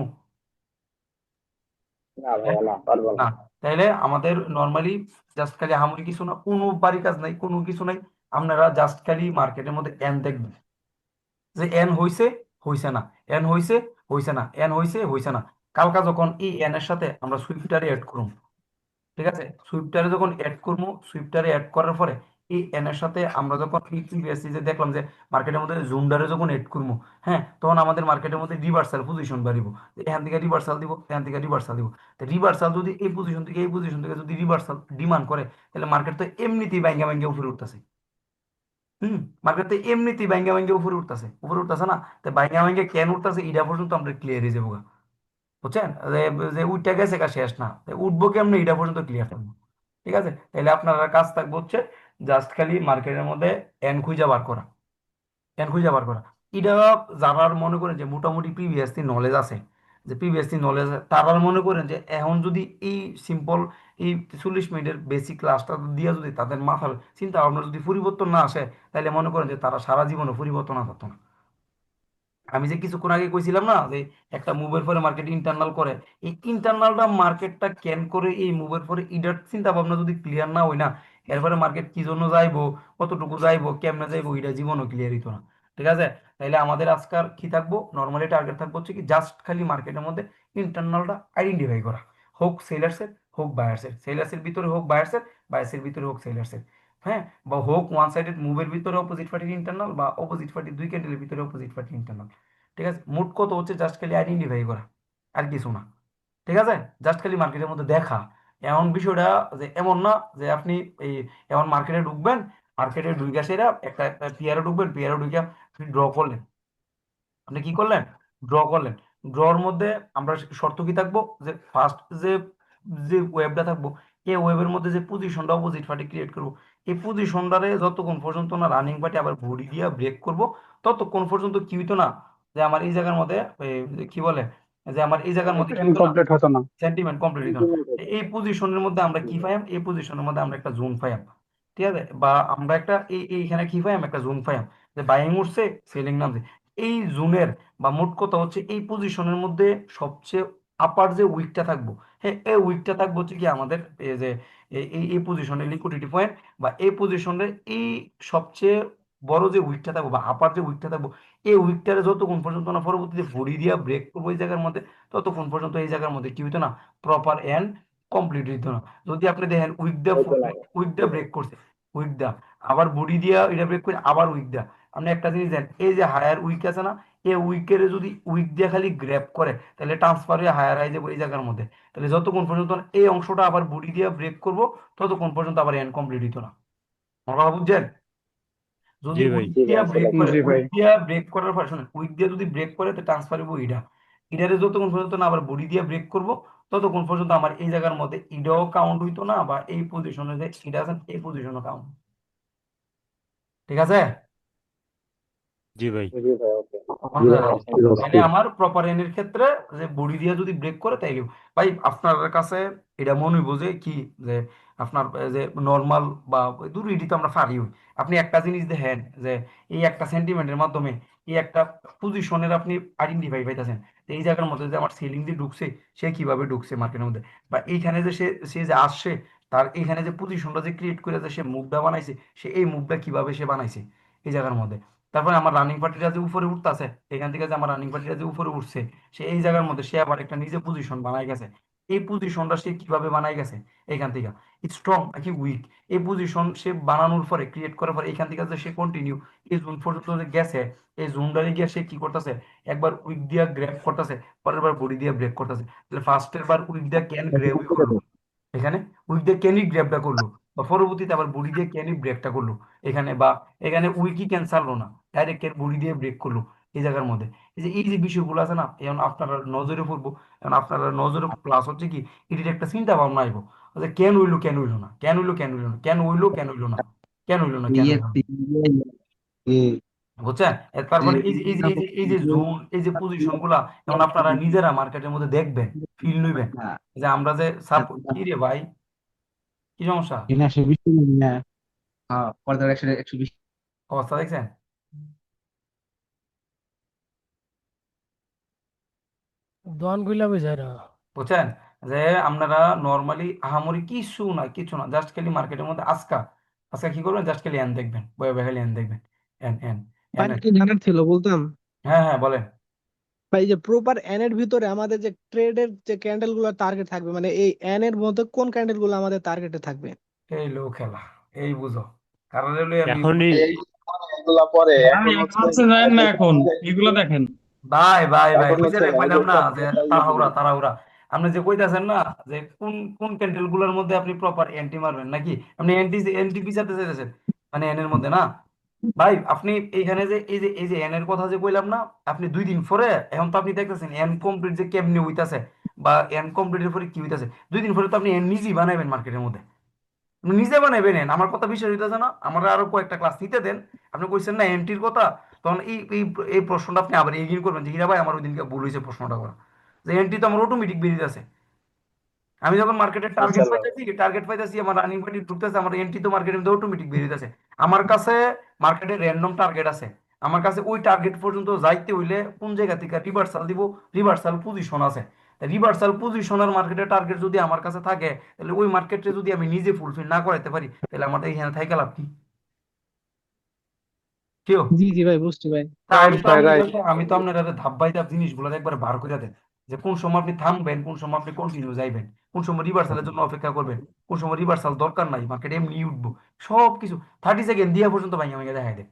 Speaker 5: না
Speaker 1: হ্যাঁ,
Speaker 5: ভাইয়া, না পারবো না।
Speaker 1: না। তাইলে আমাদের নর্মালি জাস্ট খালি আহামরি কিছু না, কোনো বাড়ি কাজ নাই, কোনো কিছু নাই, আপনারা জাস্ট খালি মার্কেটের মধ্যে এন দেখবেন, যে এন হইছে, হইছে না, এন হইছে, হইছে না, এন হইছে, হইছে না। কালকা যখন এই এন এর সাথে আমরা সুইফটারে অ্যাড করুম, ঠিক আছে, সুইফটারে যখন অ্যাড করবো, সুইফটারে অ্যাড করার পরে এই এন এর সাথে আমরা যখন প্রিভিয়াসলি যে দেখলাম যে মার্কেটের মধ্যে জুমডারে যখন অ্যাড করবো, হ্যাঁ, তখন আমাদের মার্কেটের মধ্যে রিভার্সাল পজিশন বাড়িব, এখান থেকে রিভার্সাল দিব, এখান থেকে রিভার্সাল দিব। তো রিভার্সাল যদি এই পজিশন থেকে এই পজিশন থেকে যদি রিভার্সাল ডিমান্ড করে, তাহলে মার্কেট তো এমনিতেই ব্যাঙ্গা ব্যাঙ্গা উপরে উঠতেছে। হুম, মার্কেট তো এমনিতেই ব্যাঙ্গা ব্যাঙ্গা উপরে উঠতেছে না, তো ব্যাঙ্গা ব্যাঙ্গা কেন উঠতেছে এটা পর্যন্ত আমরা ক্লিয়ার হয়ে যাবো গা। বুঝছেন, যে যে উঠটা গেছে কা শেষ না, তো উঠবো কেমনে এটা পর্যন্ত ক্লিয়ার থাকবো, ঠিক আছে? তাহলে আপনারা কাজ থাকবে হচ্ছে জাস্ট খালি মার্কেটের মধ্যে এন খুঁজে বার করা, এন খুঁজে বার করা। এটা যারা মনে করেন যে মোটামুটি প্রিভিয়াসলি নলেজ আছে, যে প্রিভিয়াসলি নলেজ, তারা মনে করেন যে এখন যদি এই সিম্পল এই 40 মিনিটের বেসিক ক্লাসটা দিয়ে যদি তাদের মাথার চিন্তা ভাবনা যদি পরিবর্তন না আসে, তাহলে মনে করেন যে তারা সারা জীবনে পরিবর্তন আসতো না। আমি যে কিছুক্ষণ আগে কইছিলাম না যে একটা মুভের পরে মার্কেট ইন্টারনাল করে, এই ইন্টারনালটা মার্কেটটা কেন করে, এই মুভের পরে ইডার চিন্তা ভাবনা যদি ক্লিয়ার না হয় না, এরপরে মার্কেট কি জন্য যাইবো, কতটুকু যাইবো, কেমনে যাইবো, এটা জীবনও ক্লিয়ার হইতো না। ঠিক আছে, তাইলে আমাদের আজকাল কি থাকবো, নর্মালি টার্গেট থাকবো হচ্ছে কি জাস্ট খালি মার্কেটের মধ্যে ইন্টারনালটা আইডেন্টিফাই করা, হোক সেলার্সের হোক বায়ার্সের, সেলার্সের ভিতরে হোক বায়ার্সের, বায়ার্সের ভিতরে হোক সেলার্সের। হ্যাঁ, বা হোক ওয়ান সাইডেড মুভের ভিতরে অপোজিট পার্টির ইন্টারনাল, বা অপোজিট পার্টির দুই ক্যান্ডেলের ভিতরে অপোজিট পার্টির ইন্টারনাল। ঠিক আছে, মোট কত হচ্ছে জাস্ট খালি আইডেন্টিফাই করা, আর কিছু না। ঠিক আছে, জাস্ট খালি মার্কেটের মধ্যে দেখা। এমন বিষয়টা যে এমন না যে আপনি এই এমন মার্কেটে ঢুকবেন, মার্কেটে ঢুকে সেরা একটা পেয়ারে ঢুকবেন, পেয়ারে ঢুকে আপনি ড্র করলেন, আপনি কি করলেন, ড্র করলেন। ড্রর মধ্যে আমরা শর্ত কি থাকবো, যে ফার্স্ট যে যে ওয়েবটা থাকবো, এই ওয়েবের মধ্যে যে পজিশনটা অপোজিট পার্টি ক্রিয়েট করবো, এই পজিশনটারে যতক্ষণ পর্যন্ত না রানিং পার্টি আবার বডি দিয়ে ব্রেক করব, ততক্ষণ পর্যন্ত কি হইতো না, যে আমার এই জায়গার মধ্যে কি বলে, যে আমার এই জায়গার মধ্যে কি হইতো না,
Speaker 3: ইনকমপ্লিট হতো না।
Speaker 1: সেন্টিমেন্ট কমপ্লিট হইতো না। এই পজিশনের মধ্যে আমরা কি পাইম, এই পজিশনের মধ্যে আমরা একটা জোন পাইম। ঠিক আছে, বা আমরা একটা এইখানে কি পাইম, একটা জোন পাইম, যে বাইং উঠছে সেলিং নামছে। এই জোনের বা মোট কথা হচ্ছে এই পজিশনের মধ্যে সবচেয়ে আপার যে উইকটা থাকবো, হ্যাঁ এই উইকটা থাকবো হচ্ছে কি আমাদের এই যে এই পজিশনের লিকুইডিটি পয়েন্ট, বা এই পজিশনের এই সবচেয়ে বড় যে উইকটা থাকবো বা আপার যে উইকটা থাকবো, এই উইকটারে যতক্ষণ পর্যন্ত না পরবর্তীতে ভরি দিয়া ব্রেক করবো এই জায়গার মধ্যে, ততক্ষণ পর্যন্ত এই জায়গার মধ্যে কি হইতো না, প্রপার এন্ড কমপ্লিট হইতো না। যদি আপনি দেখেন
Speaker 5: হয়তো না।
Speaker 1: উইকটা ব্রেক করছে, উইকটা আবার বডি দিয়া এটা ব্রেক করে আবার উইকটা, আপনি একটা জিনিস দেন, এই যে হায়ার উইক আছে না, এই উইকের যদি উইক দিয়ে খালি গ্র্যাব করে, তাহলে ট্রান্সফার হয়ে হায়ার হয়ে যাবো এই জায়গার মধ্যে। তাহলে যতক্ষণ পর্যন্ত না এই অংশটা আবার বডি দিয়ে ব্রেক করবো, ততক্ষণ পর্যন্ত আবার এন্ড কমপ্লিট হইতো না। আমার কথা বুঝছেন? যদি
Speaker 4: জি ভাই।
Speaker 1: উইক
Speaker 5: জি
Speaker 1: দিয়া
Speaker 5: ভাই, আসলে
Speaker 1: ব্রেক করে,
Speaker 3: জি ভাই।
Speaker 1: উইক দিয়া ব্রেক করার পর শুনুন, উইক দিয়ে যদি ব্রেক করে তো ট্রান্সফার হইব ইডা, ইডারে যতক্ষণ পর্যন্ত না আবার বডি দিয়ে ব্রেক করব, ততক্ষণ পর্যন্ত আমার এই জায়গার মধ্যে ইডাও কাউন্ট হইতো না, বা এই পজিশনে যে ইডা আছে এই পজিশনও কাউন্ট। ঠিক আছে,
Speaker 4: জি ভাই।
Speaker 5: জি ভাই, ওকে।
Speaker 8: জি
Speaker 1: বুঝা
Speaker 8: ভাই,
Speaker 1: গেল?
Speaker 8: অস্থির
Speaker 1: তাহলে
Speaker 8: অস্থির।
Speaker 1: আমার প্রপার এনের ক্ষেত্রে যে বডি দিয়ে যদি ব্রেক করে তাইলে ভাই আপনার কাছে এটা মনে হইব যে কি, যে আপনার যে নর্মাল বা দূর এটি তো আমরা পারি হই। আপনি একটা জিনিস দেখেন যে এই একটা সেন্টিমেন্টের মাধ্যমে এই একটা পজিশনের আপনি আইডেন্টিফাই পাইতেছেন, যে এই জায়গার মধ্যে যে আমার সেলিং যে ঢুকছে, সে কিভাবে ঢুকছে মার্কেটের মধ্যে, বা এইখানে যে সে সে যে আসছে, তার এইখানে যে পজিশনটা যে ক্রিয়েট করে যে সে মুভটা বানাইছে, সে এই মুভটা কিভাবে সে বানাইছে এই জায়গার মধ্যে। তারপরে আমার রানিং পার্টিটা যে উপরে উঠতেছে, এখান থেকে যে আমার রানিং পার্টিটা যে উপরে উঠছে, সে এই জায়গার মধ্যে সে আবার একটা নিজে পজিশন বানাই গেছে, এই পজিশনটা সে কিভাবে বানাই গেছে, এখান থেকে স্ট্রং নাকি উইক, এই পজিশন সে বানানোর পরে ক্রিয়েট করার পরে এখান থেকে যে সে কন্টিনিউ এই জোন পর্যন্ত যে গেছে, এই জোনটারে গিয়ে সে কি করতেছে, একবার উইক দিয়া গ্র্যাব করতেছে, পরের বার বডি দিয়ে ব্রেক করতেছে। তাহলে ফার্স্টের বার উইক দিয়া ক্যান গ্র্যাবই করলো, এখানে উইক দিয়ে ক্যানই গ্র্যাবটা করলো, বা পরবর্তীতে আবার বডি দিয়ে ক্যানই ব্রেকটা করলো এখানে, বা এখানে উইকই ক্যান্সাল হলো না, ডাইরেক্ট ক্যান বডি দিয়ে ব্রেক করলো এই জায়গার মধ্যে। এই যে বিষয়গুলো আছে না, এখন আপনারা নজরে পড়বো, এখন আপনারা নজরে প্লাস হচ্ছে কি, এটির একটা চিন্তা ভাবনা আইবো যে কেন হইলো, কেন হইলো না, কেন হইলো, কেন হইলো না, কেন হইলো, কেন হইলো না, কেন হইলো না, কেন হইলো না, বুঝছেন? তারপরে এই যে জোন, এই যে পজিশন গুলা, এখন আপনারা নিজেরা মার্কেটের মধ্যে দেখবেন, ফিল নিবেন, যে আমরা যে কি রে ভাই, কি সমস্যা, অবস্থা দেখছেন?
Speaker 2: দোয়ান গুলা বুঝায় না।
Speaker 1: বুঝছেন যে আপনারা নর্মালি আহামরি কিছু না, কিছু না, জাস্ট খালি মার্কেটের মধ্যে আজকা আজকা কি করবেন, জাস্ট খালি এন দেখবেন, বয়ে বয়ে খালি এন দেখবেন, এন এন এন
Speaker 7: ভাই
Speaker 1: এন।
Speaker 7: কি জানার ছিল বলতাম,
Speaker 1: হ্যাঁ হ্যাঁ বলেন।
Speaker 7: ভাই যে প্রপার এন এর ভিতরে আমাদের যে ট্রেডের যে ক্যান্ডেল গুলো টার্গেট থাকবে, মানে এই এন এর মধ্যে কোন ক্যান্ডেল গুলো আমাদের টার্গেটে থাকবে?
Speaker 1: এই লো খেলা, এই বুঝো, কারণ হলো আমি
Speaker 4: এখনই
Speaker 8: এই এগুলা পরে
Speaker 3: ভাই
Speaker 8: এখন হচ্ছে
Speaker 3: অ্যাডভান্সে যায়েন না এখন, এগুলো দেখেন।
Speaker 1: ভাই ভাই ভাই
Speaker 8: এখন
Speaker 1: ওই যে
Speaker 8: হচ্ছে
Speaker 1: কইলাম
Speaker 8: লাইভের
Speaker 1: না যে
Speaker 8: কথা
Speaker 1: তাড়াহুড়া তাড়াহুড়া, আপনি যে কইতাছেন না যে কোন কোন ক্যান্ডেল গুলোর মধ্যে আপনি প্রপার এন্টি মারবেন, নাকি আপনি এন্টি এন্টি পিছাতে চাইতেছেন, মানে এন এর মধ্যে না। ভাই আপনি এইখানে যে এই যে এন এর কথা যে কইলাম না, আপনি 2 দিন পরে, এখন তো আপনি দেখতেছেন এন কমপ্লিট যে কেমনি হইতাছে, বা এন কমপ্লিটের পরে কি হইতাছে, 2 দিন পরে তো আপনি এন নিজেই বানাইবেন মার্কেটের মধ্যে, আপনি নিজে বানাইবেন এন। আমার কথা বিশ্বাস হইতেছে না, আমরা আরো কয়েকটা ক্লাস নিতে দেন, আপনি কইছেন না এনটির কথা, তখন এই এই এই প্রশ্নটা আপনি আবার এগিয়ে করবেন যে হীরা ভাই আমার ওই দিনকে ভুল হয়েছে প্রশ্নটা করা। যে এন্ট্রি তো আমার অটোমেটিক বেরিয়ে আছে। আমি যখন মার্কেটের টার্গেট
Speaker 5: মাশাআল্লাহ।
Speaker 1: পাইতেছি আমার রানিং পয়েন্ট ঢুকতেছে, আমার এন্ট্রি তো মার্কেটের মধ্যে অটোমেটিক বেরিয়ে যাচ্ছে। আমার কাছে মার্কেটের র্যান্ডম টার্গেট আছে, আমার কাছে ওই টার্গেট পর্যন্ত যাইতে হইলে কোন জায়গা থেকে রিভার্সাল দিব, রিভার্সাল পজিশন আছে। রিভার্সাল পজিশনের মার্কেটের টার্গেট যদি আমার কাছে থাকে, তাহলে ওই মার্কেটে যদি আমি নিজে ফুলফিল না করাইতে পারি, তাহলে আমার এইখানে থাইকা লাভ কি? কেউ
Speaker 7: জি জি ভাই, বুঝছি ভাই।
Speaker 1: তা
Speaker 3: রাইট ভাই, রাইট।
Speaker 1: আমি তো আপনার ধাপ বাই ধাপ জিনিসগুলো একবার বার করে দেন, যে কোন সময় আপনি থামবেন, কোন সময় আপনি কন্টিনিউ যাইবেন, কোন সময় রিভার্সালের জন্য অপেক্ষা করবেন, কোন সময় রিভার্সাল দরকার নাই, মার্কেট এমনি উঠবো, সব কিছু 30 সেকেন্ড দিয়া পর্যন্ত ভাই আমাকে দেখাই দেন।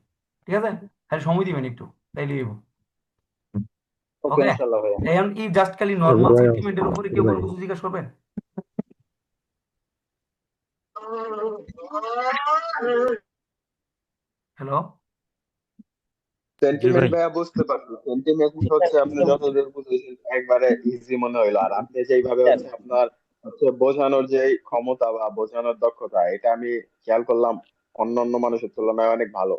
Speaker 1: ঠিক আছে, খালি সময় দিবেন একটু, তাইলে হইব।
Speaker 5: ওকে
Speaker 1: ওকে,
Speaker 5: ইনশাআল্লাহ ভাইয়া।
Speaker 1: এখন এই জাস্ট খালি নর্মাল সেন্টিমেন্টের উপরে কেউ কোনো কিছু জিজ্ঞাসা করবেন? হ্যালো,
Speaker 4: জি
Speaker 8: সেন্টিমেন্ট
Speaker 4: ভাই।
Speaker 8: ভাইয়া বুঝতে পারছি, সেন্টিমেন্ট হচ্ছে আপনি যতদূর বুঝেছেন একবারে ইজি মনে হইলো। আর আপনি যেইভাবে হচ্ছে আপনার হচ্ছে বোঝানোর যে ক্ষমতা বা বোঝানোর দক্ষতা, এটা আমি খেয়াল করলাম অন্যান্য মানুষের তুলনায় অনেক ভালো।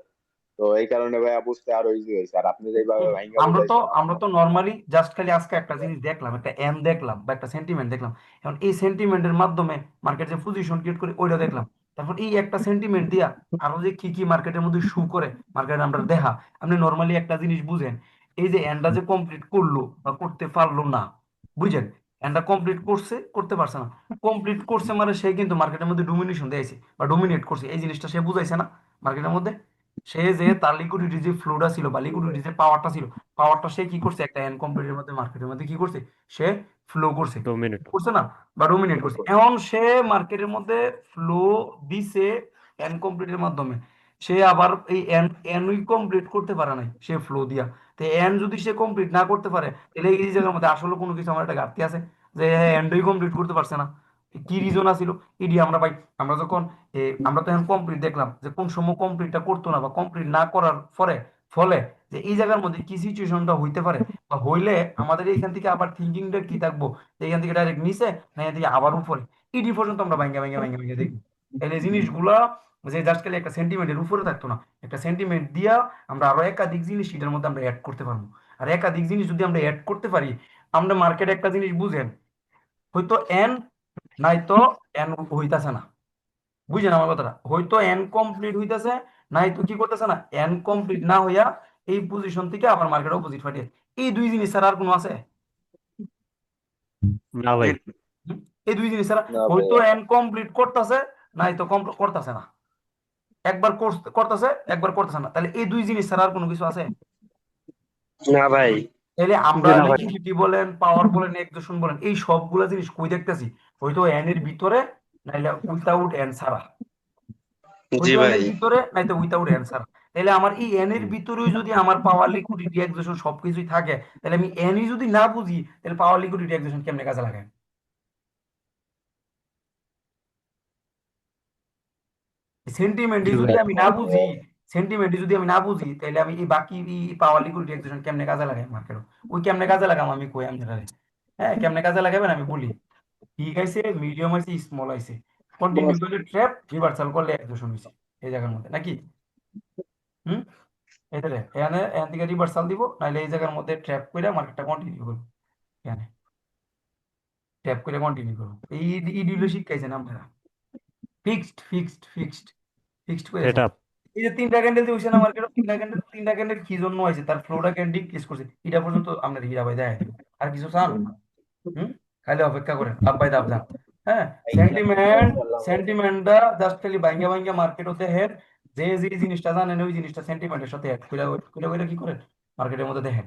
Speaker 8: তো এই কারণে ভাইয়া বুঝতে আরো ইজি হয়েছে। আর আপনি যেইভাবে ভাইঙ্গা বুঝাইছেন আমার
Speaker 1: আমরা তো
Speaker 8: কাছে
Speaker 1: নর্মালি জাস্ট খালি আজকে একটা জিনিস দেখলাম, একটা এন দেখলাম বা একটা সেন্টিমেন্ট দেখলাম। এখন এই সেন্টিমেন্টের মাধ্যমে মার্কেট যে পজিশন ক্রিয়েট করে ওইটা দেখলাম। তারপর এই একটা সেন্টিমেন্ট দিয়া আরো যে কি কি মার্কেটের মধ্যে শু করে মার্কেট আমরা দেখা। আপনি নর্মালি একটা জিনিস বুঝেন, এই যে এনটা যে কমপ্লিট করলো বা করতে পারলো না, বুঝেন, এনটা কমপ্লিট করছে, করতে পারছে না, কমপ্লিট করছে মানে সে কিন্তু মার্কেটের মধ্যে ডোমিনেশন দিয়েছে বা ডোমিনেট করছে, এই জিনিসটা সে বুঝাইছে না মার্কেটের মধ্যে। সে যে তার লিকুইডিটি যে ফ্লোটা ছিল বা লিকুইডিটি যে পাওয়ারটা ছিল, পাওয়ারটা সে কি করছে, একটা ইনকমপ্লিটের মধ্যে মার্কেটের মধ্যে কি করছে, সে ফ্লো করছে,
Speaker 4: ডোমিনেট।
Speaker 1: করছে না, বা ডোমিনেট করছে। এখন সে মার্কেটের মধ্যে ফ্লো দিছে ইনকমপ্লিটের মাধ্যমে, সে আবার এই এন এনই কমপ্লিট করতে পারে নাই সে ফ্লো দিয়া। তো এন যদি সে কমপ্লিট না করতে পারে, তাহলে এই জায়গার মধ্যে আসলে কোনো কিছু আমার একটা ঘাটতি আছে, যে এন্ডই কমপ্লিট করতে পারছে না। কি রিজন আছিল এটি আমরা পাই। আমরা যখন আমরা তো এখন কমপ্লিট দেখলাম যে কোন সময় কমপ্লিটটা করতো না বা কমপ্লিট না করার পরে ফলে যে এই জায়গার মধ্যে কি সিচুয়েশনটা হইতে পারে, বা হইলে আমাদের এইখান থেকে আবার থিঙ্কিংটা কি থাকবো, যে এখান থেকে ডাইরেক্ট নিচে না এখান থেকে আবার উপরে, ইডি পর্যন্ত আমরা ভাঙ্গা ভাঙ্গা ভাঙ্গা ভাঙ্গা দেখবো। তাহলে এই জিনিসগুলা যে জাস্ট খালি একটা সেন্টিমেন্টের উপরে থাকতো না, একটা সেন্টিমেন্ট দিয়া আমরা আরো একাধিক জিনিস এটার মধ্যে আমরা অ্যাড করতে পারবো। আর একাধিক জিনিস যদি আমরা অ্যাড করতে পারি, আমরা মার্কেটে একটা জিনিস বুঝেন, হয়তো এন নাই তো এন হইতাছে না, বুঝেন আমার কথাটা, হয়তো এন কমপ্লিট হইতাছে, নাই তো কি করতেছে না, এন কমপ্লিট না হইয়া এই পজিশন থেকে আবার মার্কেট অপোজিট ফাটিয়ে, এই দুই জিনিস ছাড়া আর কোনো আছে?
Speaker 4: না ভাই।
Speaker 1: হুম? এই দুই জিনিস ছাড়া,
Speaker 8: না
Speaker 1: হয়তো
Speaker 8: ভাইয়া।
Speaker 1: এন কমপ্লিট করতেছে, নাই তো করতেছে না, একবার করতেছে, একবার করতেছে না, তাহলে এই দুই জিনিস ছাড়া আর কোনো কিছু আছে?
Speaker 3: না ভাই।
Speaker 1: তাহলে আমরা
Speaker 3: জি না ভাই।
Speaker 1: লিকুইডিটি বলেন, পাওয়ার বলেন, এক্সেশন বলেন, এই সবগুলা জিনিস কই দেখতেছি, হয়তো এন এর ভিতরে, নাইলে উইথাউট এন ছাড়া,
Speaker 3: জি
Speaker 1: হয়তো এন
Speaker 3: ভাই।
Speaker 1: এর ভিতরে নাই তো উইথাউট এন ছাড়া। তাহলে আমার এই এন এর ভিতরেও যদি আমার পাওয়ার লিকুইডিটি এক্সেশন সবকিছুই থাকে, তাহলে আমি এনই যদি না বুঝি, তাহলে পাওয়ার লিকুইডিটি এক্সেশন কেমনে কাজে লাগায়? সেন্টিমেন্টে
Speaker 4: জি
Speaker 1: যদি
Speaker 4: ভাই।
Speaker 1: আমি না বুঝি, সেন্টিমেন্টে যদি আমি না বুঝি, তাহলে আমি এই বাকি পাওয়ার লিকুইডিটি এক্সেশন কেমনে কাজে লাগাই মার্কেট? ওই কেমনে কাজে লাগাম আমি কই আপনারা? হ্যাঁ, কেমনে কাজে লাগাবেন আমি বলি। ঠিক আছে, মিডিয়াম আছে, স্মল আছে, কন্টিনিউ করলে ট্র্যাপ, রিভার্সাল করলে এক্সেশন হইছে এই জায়গার মধ্যে নাকি? হুম, এটারে এখানে এখান থেকে রিভার্সাল দিব, নাহলে এই জায়গার মধ্যে ট্র্যাপ করে মার্কেটটা কন্টিনিউ করবো, এখানে ট্র্যাপ করে কন্টিনিউ করবো। এই ইডিগুলো শিখাইছেন আপনারা, ফিক্সড ফিক্সড ফিক্সড ফিক্সড করে
Speaker 4: সেট
Speaker 1: যায়।
Speaker 4: আপ।
Speaker 1: এই যে তিনটা ক্যান্ডেল দিয়ে হইছে না মার্কেট, তিনটা ক্যান্ডেল কি জন্য হয়েছে, তার ফ্লোটা ক্যান্ডেল ডিক্রিজ করছে, এটা পর্যন্ত আমরা হীরা ভাই দেখাই দিব। আর কিছু চান? হুম, খালি অপেক্ষা করেন, আপ বাই দাপ যান। হ্যাঁ, সেন্টিমেন্ট,
Speaker 5: ইনশাআল্লাহ ভাইয়া।
Speaker 1: সেন্টিমেন্টটা জাস্ট খালি ভাঙ্গা ভাঙ্গা মার্কেট হতে হেড, যে যে জিনিসটা জানেন ওই জিনিসটা সেন্টিমেন্টের সাথে অ্যাড করে করে করে কি করেন মার্কেটের মধ্যে দেখেন,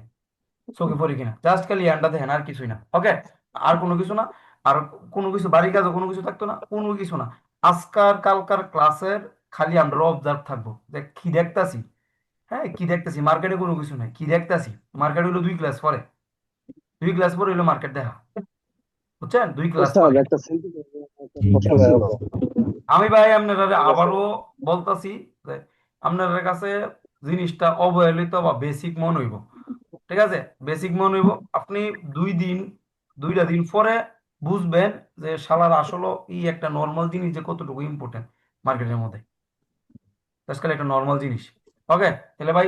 Speaker 1: চোখে পড়ে কিনা, জাস্ট খালি এন্ডা দেখেন, আর কিছুই না। ওকে, আর কোনো কিছু না, আর কোনো কিছু বাড়ি কাজও কোনো কিছু থাকতো না, কোনো কিছু না। আজকার কালকার ক্লাসের খালি আমরা অবজার্ভ থাকবো যে কি দেখতাছি। হ্যাঁ, কি দেখতেছি, মার্কেটে কোনো কিছু নাই, কি দেখতাছি, মার্কেট হইলো 2 ক্লাস পরে, 2 ক্লাস পরে হইলো মার্কেট দেখা, বুঝছেন, 2 ক্লাস
Speaker 5: ওস্তাদ
Speaker 1: পরে।
Speaker 5: একটা সেন্টিমেন্ট একটা প্রশ্ন করবো।
Speaker 1: আমি ভাই আপনারা
Speaker 5: ঠিক আছে।
Speaker 1: আবারও বলতাছি যে আপনাদের কাছে জিনিসটা অবহেলিত বা বেসিক মনে হইব, ঠিক আছে, বেসিক মনে হইব। আপনি 2 দিন, 2টা দিন পরে বুঝবেন যে শালার আসলে এই একটা নর্মাল জিনিস যে কতটুকু ইম্পর্টেন্ট মার্কেটের মধ্যে, আজকাল একটা নর্মাল জিনিস। ওকে, তাহলে ভাই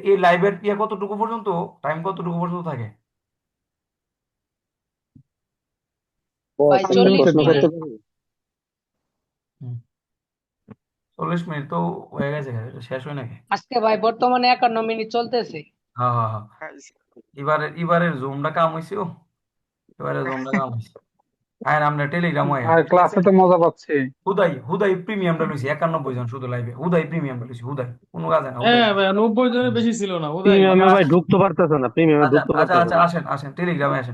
Speaker 1: এই লাইভের ইয়ে কতটুকু পর্যন্ত, টাইম কতটুকু পর্যন্ত থাকে?
Speaker 5: ভাই
Speaker 2: আমি
Speaker 5: 40
Speaker 2: প্রশ্ন
Speaker 5: মিনিট
Speaker 2: করতে পারি?
Speaker 1: হুম, 40 মিনিট তো হয়ে গেছে, এটা শেষ হয় নাকি?
Speaker 9: আজকে ভাই বর্তমানে 51 মিনিট চলতেছে।
Speaker 1: হ্যাঁ হ্যাঁ হ্যাঁ, এবারের জুমটা কাম হয়েছে। এবারে জুমটা কাম হয়েছে। আর আমরা টেলিগ্রাম হয়
Speaker 3: আর
Speaker 1: ঠিক আছে।
Speaker 3: ক্লাসে তো মজা পাচ্ছি।
Speaker 1: হুদাই হুদাই প্রিমিয়ামটা লইছি 91 জন শুধু লাইভে, হুদাই প্রিমিয়ামটা লইছি, হুদাই কোনো কাজে না, হুদাই।
Speaker 10: হ্যাঁ ভাই 90 জনের বেশি ছিল না বোধহয়।
Speaker 2: প্রিমিয়ামে ভাই ঢুকতে পারতেছে না, প্রিমিয়ামে
Speaker 1: আচ্ছা
Speaker 2: ঢুকতে
Speaker 1: আচ্ছা
Speaker 2: পারতেছে
Speaker 1: আচ্ছা,
Speaker 2: না।
Speaker 1: আসেন আসেন টেলিগ্রামে আসেন।